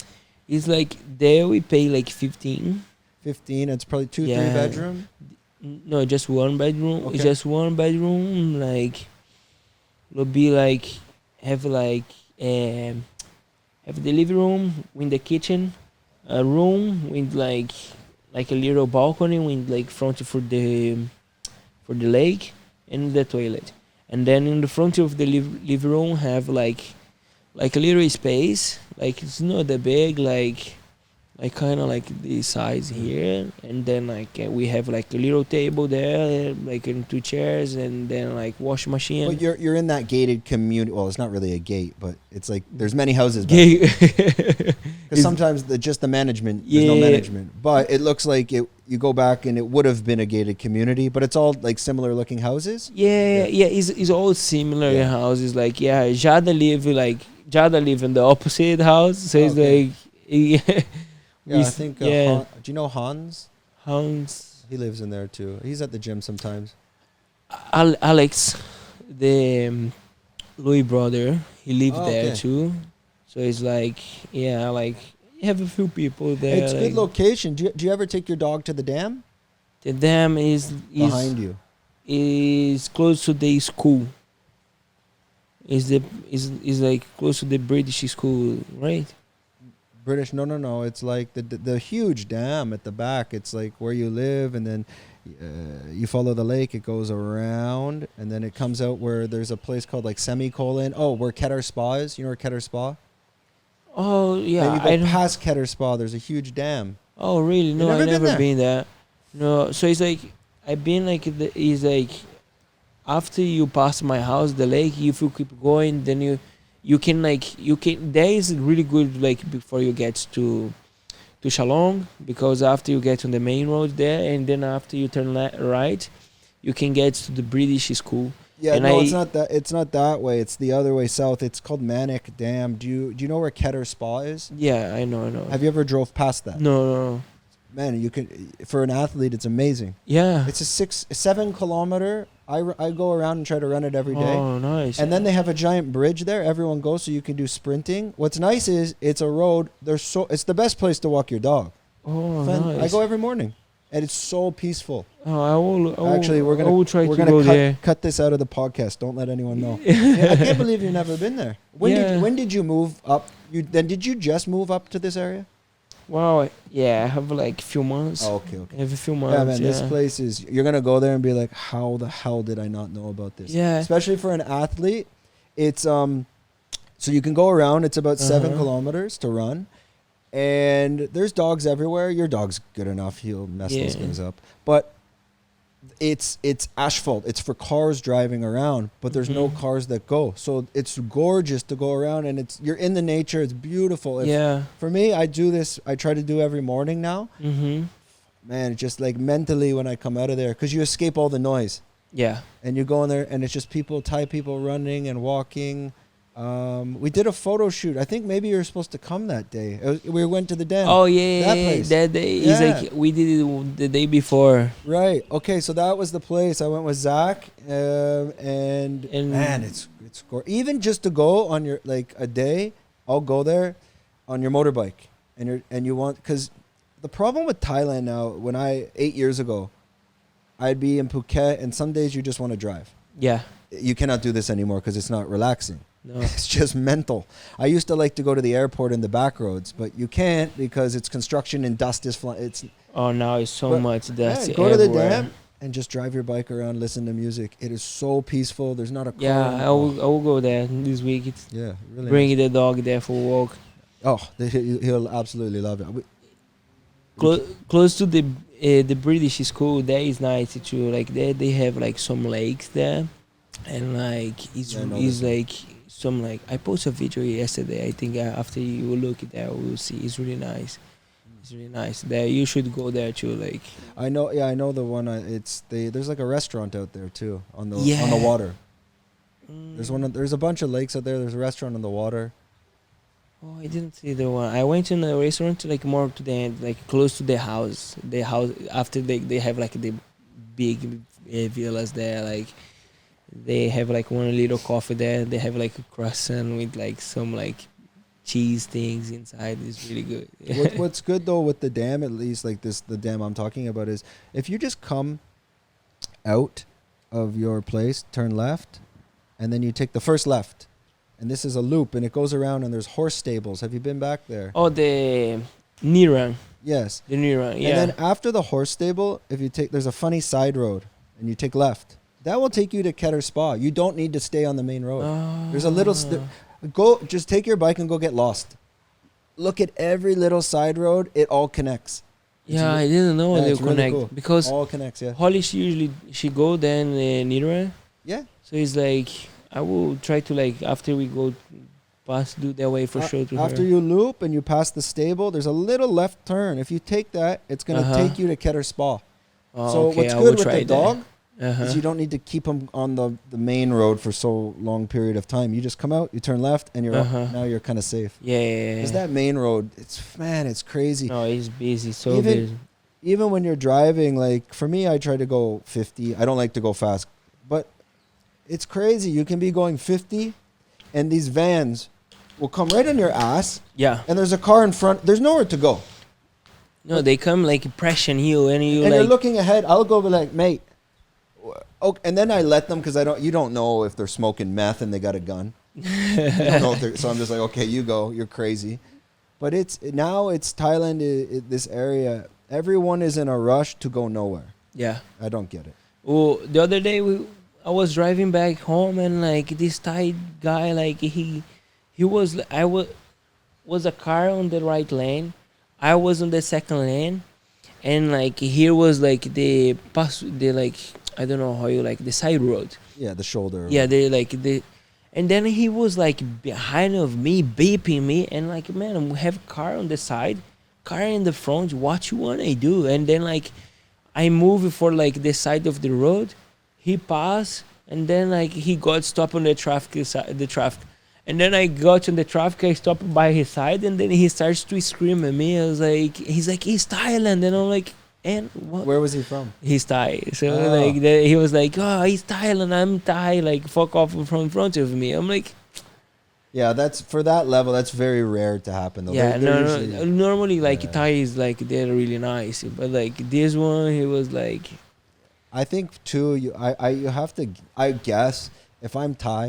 It's like there we pay like 15. 15. It's probably 2-3 Yeah. bedroom. No, just 1 bedroom. Okay. It's just 1 bedroom. Like will be like have like have the living room with the kitchen, a room with like a little balcony with like front for the lake and the toilet, and then in the front of the living room have like a little space, like it's not that big, like kind of like the size here, and then like we have like a little table there, like and 2 chairs, and then like washing machine. But you're in that gated community. Well, it's not really a gate, but it's like there's many houses. Because It's- sometimes just the management, there's no Yeah. management. But it looks like you go back and it would have been a gated community, but it's all like similar looking houses. Yeah, it's all similar Yeah. houses. Like Jada live in the opposite house, so it's Okay. like yeah, Yeah, I think. yeah. Do you know Hans? Hans He lives in there too. He's at the gym sometimes. Alex, the Louis brother, he lived Oh, there okay. too. So it's like like you have a few people there. It's a like, good location. Do you ever take your dog to the dam? the dam is Behind you. is close to the school. Is like close to the British school, right? British? No. It's like the huge dam at the back. It's like where you live, and then you follow the lake. It goes around, and then it comes out where there's a place called like Semicolon. Oh, where Keter Spa is. You know where Keter Spa? Oh yeah, Then you I go don't- past Keter Spa. There's a huge dam. Oh really? No, never I been never there? been there. No, so it's like I've been like it's like after you pass my house, the lake. If you keep going, then you can there is really good like before you get to Chalong, because after you get on the main road there, and then after you turn right, you can get to the British school. Yeah, And no, it's not that. It's not that way. It's the other way south. It's called Manik Dam. Do you know where Keter Spa is? Yeah, I know. Have you ever drove past that? No. Man, you can. For an athlete, it's amazing. Yeah. It's a 7 kilometer. I go around and try to run it every day. Oh, nice. And then they have a giant bridge there. Everyone goes, so you can do sprinting. What's nice is it's a road. It's the best place to walk your dog. Oh, I nice. go every morning, and it's so peaceful. Oh, I will. Actually, we're I will try gonna to go there. cut this out of the podcast. Don't let anyone know. Yeah, I can't believe you've never been there. When did you move up? Did you just move up to this area? Wow. Yeah, I have like a few months. Oh, okay. I have a few months. Yeah, man, this place is. You're gonna go there and be like, how the hell did I not know about this? Yeah. Especially for an athlete, it's So you can go around. It's about 7 kilometers to run, and there's dogs everywhere. Your dog's good enough; he'll mess those things up. But it's asphalt. It's for cars driving around, but there's no cars that go. So it's gorgeous to go around, and you're in the nature. It's beautiful. For me, I do this. I try to do every morning now. Man, just like mentally when I come out of there, because you escape all the noise. Yeah. And you go in there, and it's just Thai people running and walking. We did a photo shoot. I think maybe you were supposed to come that day. We went to the den. Oh yeah, that place. That day is like we did it the day before. Right. Okay. So that was the place. I went with Zach, and man, it's even just to go on your like a day. I'll go there on your motorbike, and you want, because the problem with Thailand now. When 8 years ago, I'd be in Phuket, and some days you just want to drive. Yeah. You cannot do this anymore because it's not relaxing. No. It's just mental. I used to like to go to the airport in the back roads, but you can't because it's construction and dust is flying. Now it's so much dust. Go to the everywhere. dam and just drive your bike around, listen to music. It is so peaceful. There's not a car. Yeah, I will go there this week. Really. Bring the dog there for a walk. Oh, he'll absolutely love it. Close to the British school, there is nice too. Like they have like some lakes there, and like it's like some like I posted a video yesterday. I think after you look at that, we'll see. It's really nice. It's really nice. There, you should go there too. Like I know the one. There's like a restaurant out there too on the water. There's a bunch of lakes out there. There's a restaurant on the water. Oh, I didn't see the one. I went to the restaurant like more to the end, like close to the house. The house after they have like the big villas there. Like they have like one little coffee there. They have like a croissant with like some like cheese things inside. It's really good. What's good though with the dam, at least like the dam I'm talking about, is if you just come out of your place, turn left, and then you take the first left. And this is a loop, and it goes around, and there's horse stables. Have you been back there? Oh, the Niran. Yes. The Niran, yeah. And then after the horse stable, there's a funny side road, and you take left. That will take you to Keter Spa. You don't need to stay on the main road. There's a little... just take your bike and go get lost. Look at every little side road. It all connects. Yeah, I didn't know they connect. Really cool. Because all connects, yeah. Holly, she go then Niran. Yeah. So it's like... I will try to like after we go past do that way for sure. After you loop and you pass the stable, there's a little left turn. If you take that, it's gonna take you to Keter Spa. So what's good with the dog is you don't need to keep him on the main road for so long period of time. You just come out, you turn left, and now you're kind of safe. Yeah. Because that main road, it's crazy. No, it's busy, busy. Even when you're driving, like for me, I try to go 50. I don't like to go fast, but it's crazy. You can be going 50, and these vans will come right on your ass. Yeah. And there's a car in front. There's nowhere to go. No, they come like pressing you, and you're looking ahead. I'll go be like, mate. Okay, and then I let them because you don't know if they're smoking meth and they got a gun. You don't know so I'm just like, okay, you go. You're crazy. But it's Thailand. This area, everyone is in a rush to go nowhere. Yeah. I don't get it. Well, the other day I was driving back home, and like this Thai guy, like I was a car on the right lane, I was on the second lane, and like here was like the like I don't know how you like the side road. Yeah, the shoulder. Yeah, and then he was like behind of me, beeping me, and like man, we have car on the side, car in the front. What you wanna do? And then like I move for like the side of the road. He passed, and then like he got stopped on the traffic, the traffic. And then I got on the traffic. I stopped by his side, and then he starts to scream at me. I was like, he's like, he's Thailand, and I'm like, and what? Where was he from? He's Thai. So Oh. like he was like, oh, he's Thailand. I'm Thai. Like fuck off from in front of me. I'm like, Yeah, that's for that level. That's very rare to happen, though. yeah, They're no, usually- no. Normally, like Yeah. Thai is like they're really nice, but like this one, he was like, I think too. You have to. I guess if I'm Thai,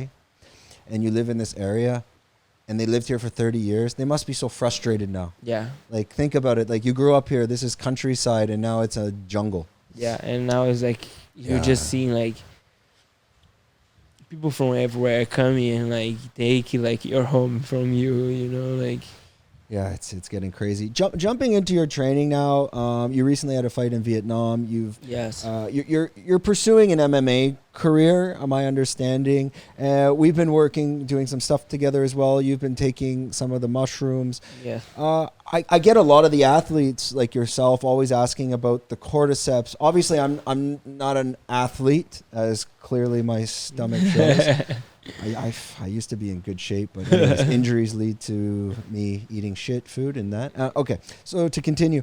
and you live in this area, and they lived here for 30 years, they must be so frustrated now. yeah, Like think about it. Like you grew up here. This is countryside, and now it's a jungle. yeah, and now it's like you're Yeah. just seeing like people from everywhere coming and like take like your home from you, you know, like Yeah, it's getting crazy. Jumping into your training now. You recently had a fight in Vietnam. yes, You're pursuing an MMA career, my understanding. We've been doing some stuff together as well. You've been taking some of the mushrooms. yes, I get a lot of the athletes like yourself always asking about the cordyceps. Obviously, I'm not an athlete, as clearly my stomach shows. I used to be in good shape, but anyways, injuries lead to me eating shit food and that. Okay, so to continue,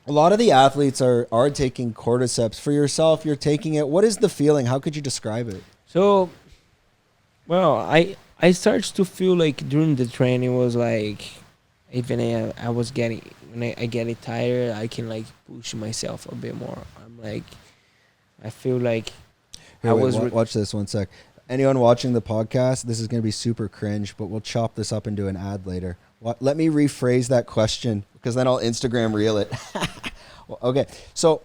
a lot of the athletes are taking cordyceps. For yourself, you're taking it. What is the feeling? How could you describe it? So, well, I started to feel like during the training was like, even I was getting when I get it tired, I can like push myself a bit more. I'm like, I feel like Here, I wait, was watch this one sec. Anyone watching the podcast, this is going to be super cringe, but we'll chop this up into an ad later. Let me rephrase that question because then I'll Instagram reel it. Well, okay, so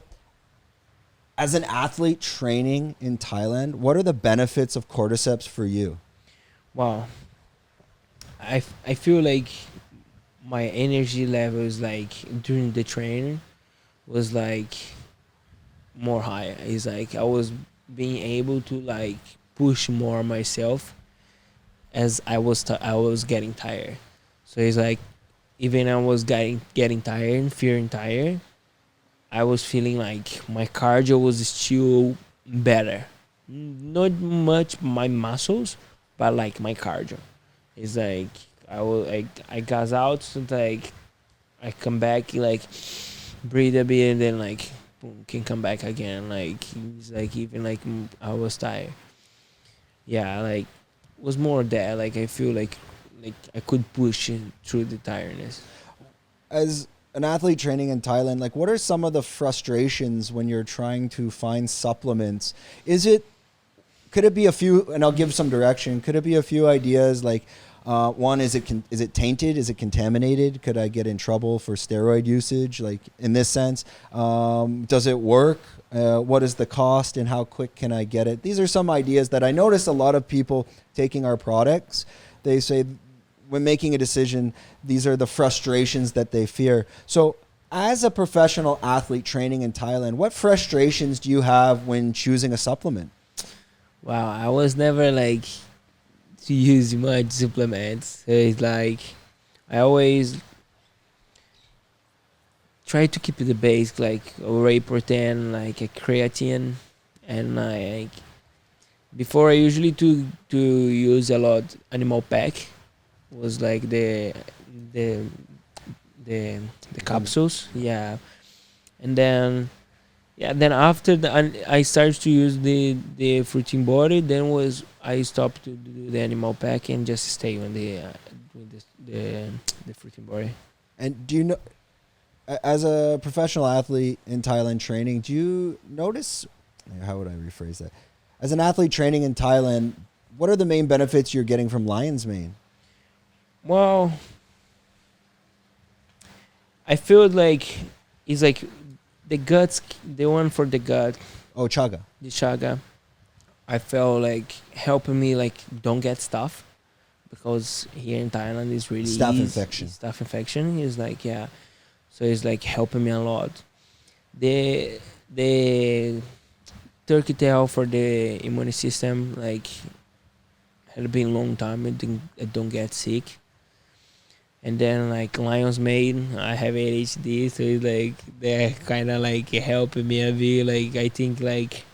as an athlete training in Thailand, what are the benefits of cordyceps for you? wow. I feel like my energy levels like during the training was like more higher. It's like I was being able to like push more myself as I was getting tired. So it's like even I was getting tired and feeling tired, I was feeling like my cardio was still better. Not much my muscles, but like my cardio. It's like I gas out, so like I come back, like breathe a bit, and then like boom, can come back again. Like it's like even like I was tired. Yeah, like was more that like I feel like I could push it through the tiredness. As an athlete training in Thailand, like what are some of the frustrations when you're trying to find supplements? Could it be a few, and I'll give some direction, could it be a few ideas like one, is it tainted? Is it contaminated? Could I get in trouble for steroid usage? Like in this sense, does it work? What is the cost and how quick can I get it? These are some ideas that I notice a lot of people taking our products. They say when making a decision, these are the frustrations that they fear. So as a professional athlete training in Thailand, what frustrations do you have when choosing a supplement? Wow, I was never like to use much supplements. So it's like I always try to keep the base like a whey protein, like a creatine, and like before I usually to use a lot animal pack was like the the capsules, yeah, and then yeah, then after I started to use the fruiting body. Then was I stopped to do the animal pack and just stay on with the fruiting body. And do you know, as a professional athlete in Thailand training, do you notice, how would I rephrase that? As an athlete training in Thailand, what are the main benefits you're getting from lion's mane? Well, I feel like it's like the guts, the one for the gut, Oh, chaga. the chaga. I felt like helping me like don't get stuff because here in Thailand it's really Staph easy. infection. Staph infection is like yeah, so it's like helping me a lot. The turkey tail for the immune system like had been a long time. I don't get sick. And then like Lion's Mane, I have ADHD, so it's like they're kind of like helping me a bit. Like I think like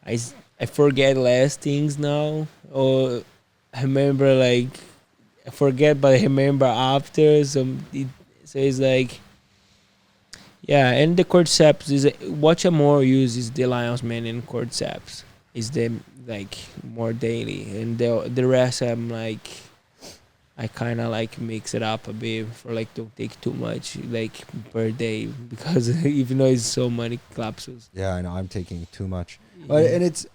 I forget less things now, or I remember like I forget, but I remember after. So it's like yeah, and the cordyceps is what I more use is the Lion's Mane and cordyceps is the like more daily, and the rest I'm like I kind of like mix it up a bit for like don't take too much like per day because even though it's so many capsules. Yeah, I know. I'm taking too much. But Yeah. and it's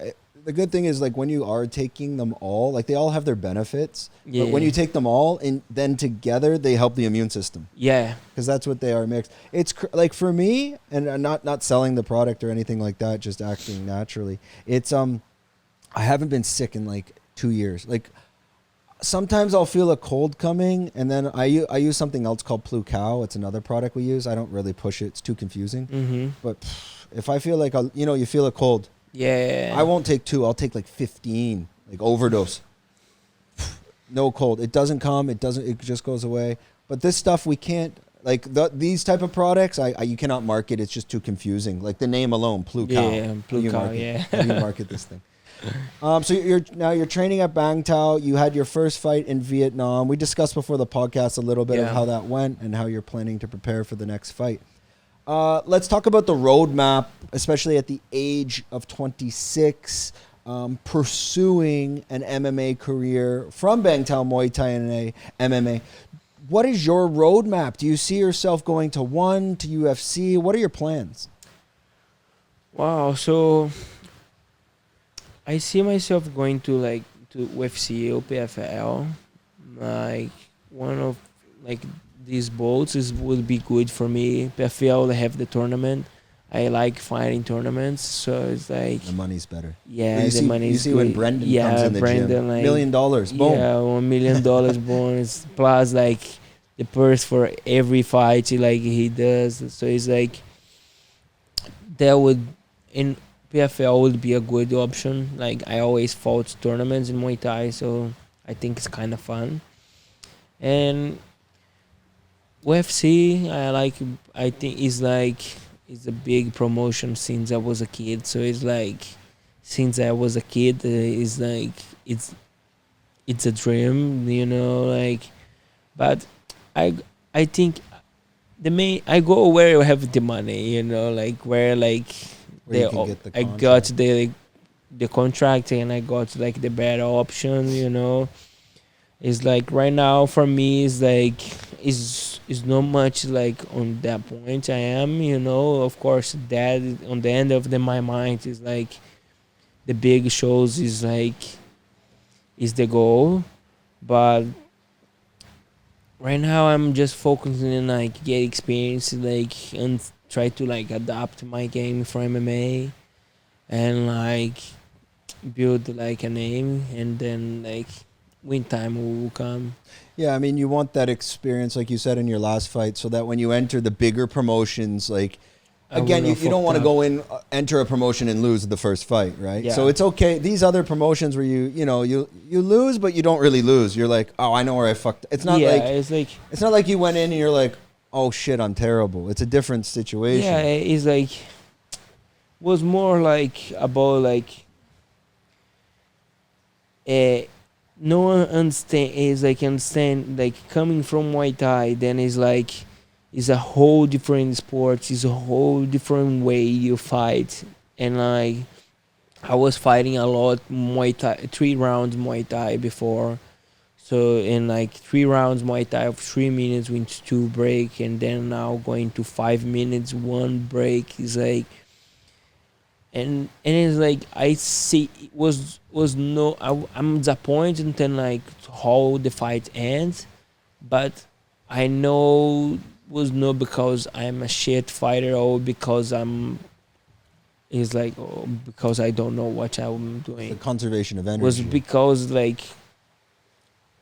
the good thing is like when you are taking them all, like they all have their benefits. Yeah. But when you take them all and then together, they help the immune system Yeah. because that's what they are mixed. It's like for me, and I'm not selling the product or anything like that, just acting naturally. It's I haven't been sick in like 2 years. Like sometimes I'll feel a cold coming, and then I use something else called Plucow. It's another product we use. I don't really push it; it's too confusing. Mm-hmm. But if I feel like you feel a cold, Yeah. I won't take 2. I'll take like 15, like overdose. No cold. It doesn't come. It doesn't. It just goes away. But this stuff we can't. Like these type of products, you cannot market. It's just too confusing. Like the name alone, Plucow. Yeah, Plucow. Yeah. How do you market this thing? So you're training at Bangtao. You had your first fight in Vietnam. We discussed before the podcast a little bit of Yeah. how that went and how you're planning to prepare for the next fight. Let's talk about the roadmap, especially at the age of 26, pursuing an MMA career from Bangtao Muay Thai and MMA. What is your roadmap? Do you see yourself going to to UFC? What are your plans? Wow. So I see myself going to like to UFC or PFL. Like one of like these boats would be good for me. PFL they have the tournament. I like fighting tournaments, so it's like The money's better. yeah, you the see, money you is see good. when Brendan yeah, comes in the Brendan, gym, like, $1 million, boom. Yeah, $1 million bonus plus like the purse for every fight like he does. So it's like that would in PFL would be a good option. Like I always fought tournaments in Muay Thai, so I think it's kind of fun. And UFC, I think is like it's a big promotion since I was a kid. So it's like since I was a kid, it's like it's a dream, like. But I I think the main I go where I have the money, like where like Where you can get the I contract. got the contract and I got like the better option. It's like right now for me is like is not much like on that point I am, of course that on the end of my mind is like the big shows is like is the goal, but right now I'm just focusing on like get experience like and try to like adapt my game for MMA and like build like a name and then like when time will come. Yeah, I mean, you want that experience, like you said in your last fight, so that when you enter the bigger promotions, like, I again, will you not don't fucked want to up. go in, enter a promotion and lose the first fight, right? Yeah. So it's okay. These other promotions where you lose, but you don't really lose. You're like, oh, I know where I fucked. It's not it's like it's not like you went in and you're like, oh shit, I'm terrible. It's a different situation. yeah, it's like was more like about like no one understand like coming from Muay Thai then is like is a whole different sport, is a whole different way you fight. And like I was fighting a lot Muay Thai 3 rounds Muay Thai before. So in like 3 rounds Muay Thai of 3 minutes with 2 break, and then now going to 5 minutes 1 break is like and it's like I see it was no I'm disappointed until like how the fight ends, but I know was not because I'm a shit fighter or because I'm it's like because I don't know what I'm The doing. conservation of energy. Was because like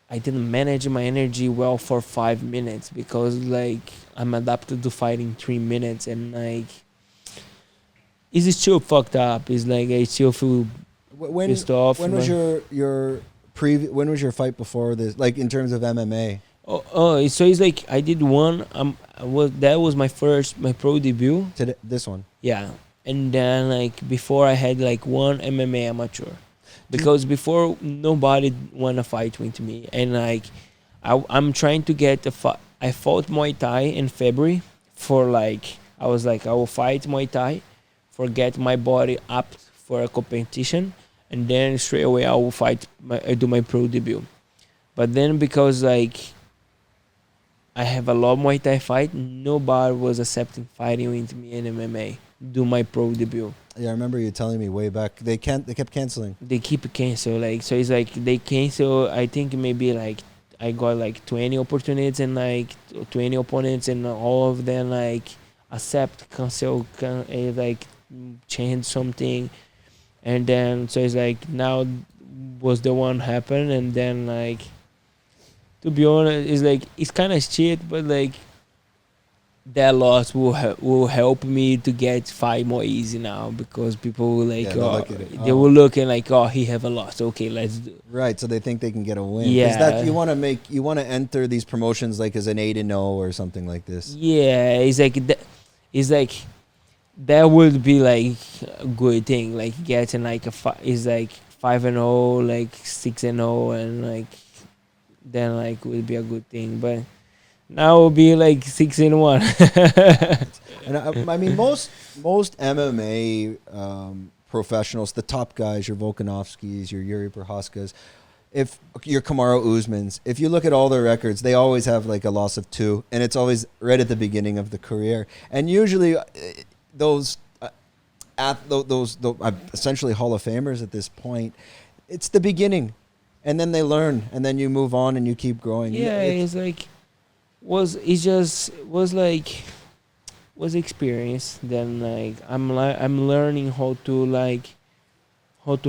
I didn't manage my energy well for 5 minutes because like I'm adapted to fighting 3 minutes and like it's still fucked up. It's like I still feel pissed off. When was your when was your fight before this? Like in terms of MMA? So it's like I did one. That was my pro debut. This one. Yeah, and then like before I had like one MMA amateur, because before nobody wanna fight with me, and like I'm trying to get a fight. I fought Muay Thai in February for like I was like I will fight Muay Thai, for get my body up for a competition, and then straight away I will do my pro debut. But then because like I have a lot of Muay Thai fight, nobody was accepting fighting with me in MMA. Do my pro debut. Yeah, I remember you telling me way back. They kept canceling. They keep cancel, like, so it's like they cancel. I think maybe like I got like 20 opportunities and like 20 opponents, and all of them like accept, cancel, like change something, and then so it's like now was the one happen, and then like to be honest, it's like it's kind of shit, but like that loss will help me to get fight more easy now, because people will like they will look and like, oh, he have a loss, okay, let's do. Right, so they think they can get a win. Yeah, that you want to enter these promotions like as an 8-0 or something like this. Yeah, it's like that would be like a good thing, like getting like is like 5-0, like 6-0, and like then like would be a good thing, but now it'll be like 6-1. And I mean, most MMA professionals, the top guys, your Volkanovskis, your Yuri Prochazkas, if your Kamaru Usmans, if you look at all their records, they always have like a loss of 2, and it's always right at the beginning of the career. And usually, those essentially Hall of Famers at this point, it's the beginning, and then they learn, and then you move on and you keep growing. Yeah, it's like was experience. Then like I'm learning how to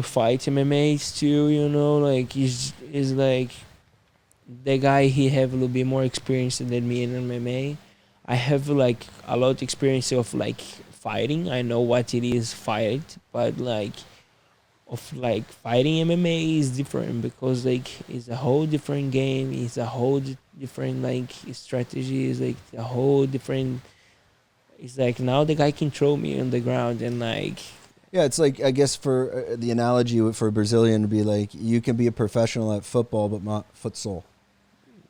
fight MMA too, you know, like is like the guy, he have a little bit more experience than me in MMA. I have like a lot of experience of like fighting. I know what it is fight, but like of like fighting MMA is different, because like it's a whole different game. It's a whole different like strategy. It's like a whole different. It's like now the guy can throw me on the ground, and like. Yeah, it's like, I guess for the analogy for a Brazilian to be like, you can be a professional at football, but not futsal.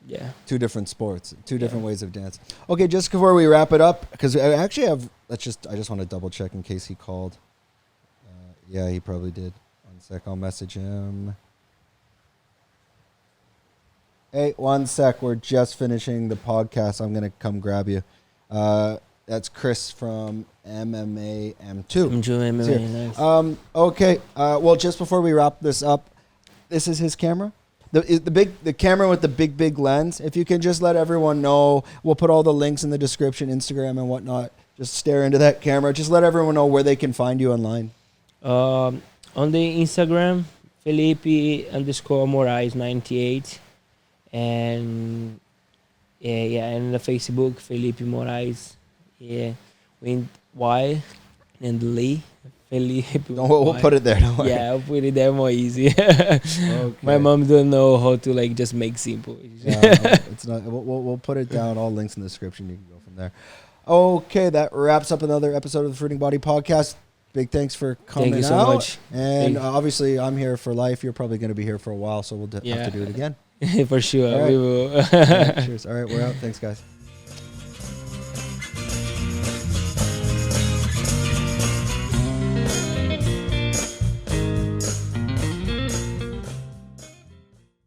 Yeah. 2 different sports, 2 different ways of dancing. Okay, just before we wrap it up, because I actually have, I just want to double check in case he called. Yeah, he probably did. 1 sec, I'll message him. Hey, 1 sec, we're just finishing the podcast. I'm going to come grab you. That's Chris from MMA M2. M2 MMA, nice. Okay, well, just before we wrap this up, this is his camera. The camera with the big lens. If you can just let everyone know, we'll put all the links in the description, Instagram and whatnot. Just stare into that camera. Just let everyone know where they can find you online. On the Instagram, Felype_Morais 98, and and the Facebook, Felype Morais. Yeah, with Y and Lee. Felype. We'll put it there. Don't worry. Yeah, I'll put it there more easy. Okay. My mom don't know how to like just make simple. It's not. We'll put it down. All links in the description. You can go from there. Okay, that wraps up another episode of the Fruiting Body Podcast. Big thanks for coming out. Thank you so much. And obviously, I'm here for life. You're probably going to be here for a while, so we'll have to do it again. For sure. Right. We will. Cheers. All right, we're out. Thanks, guys.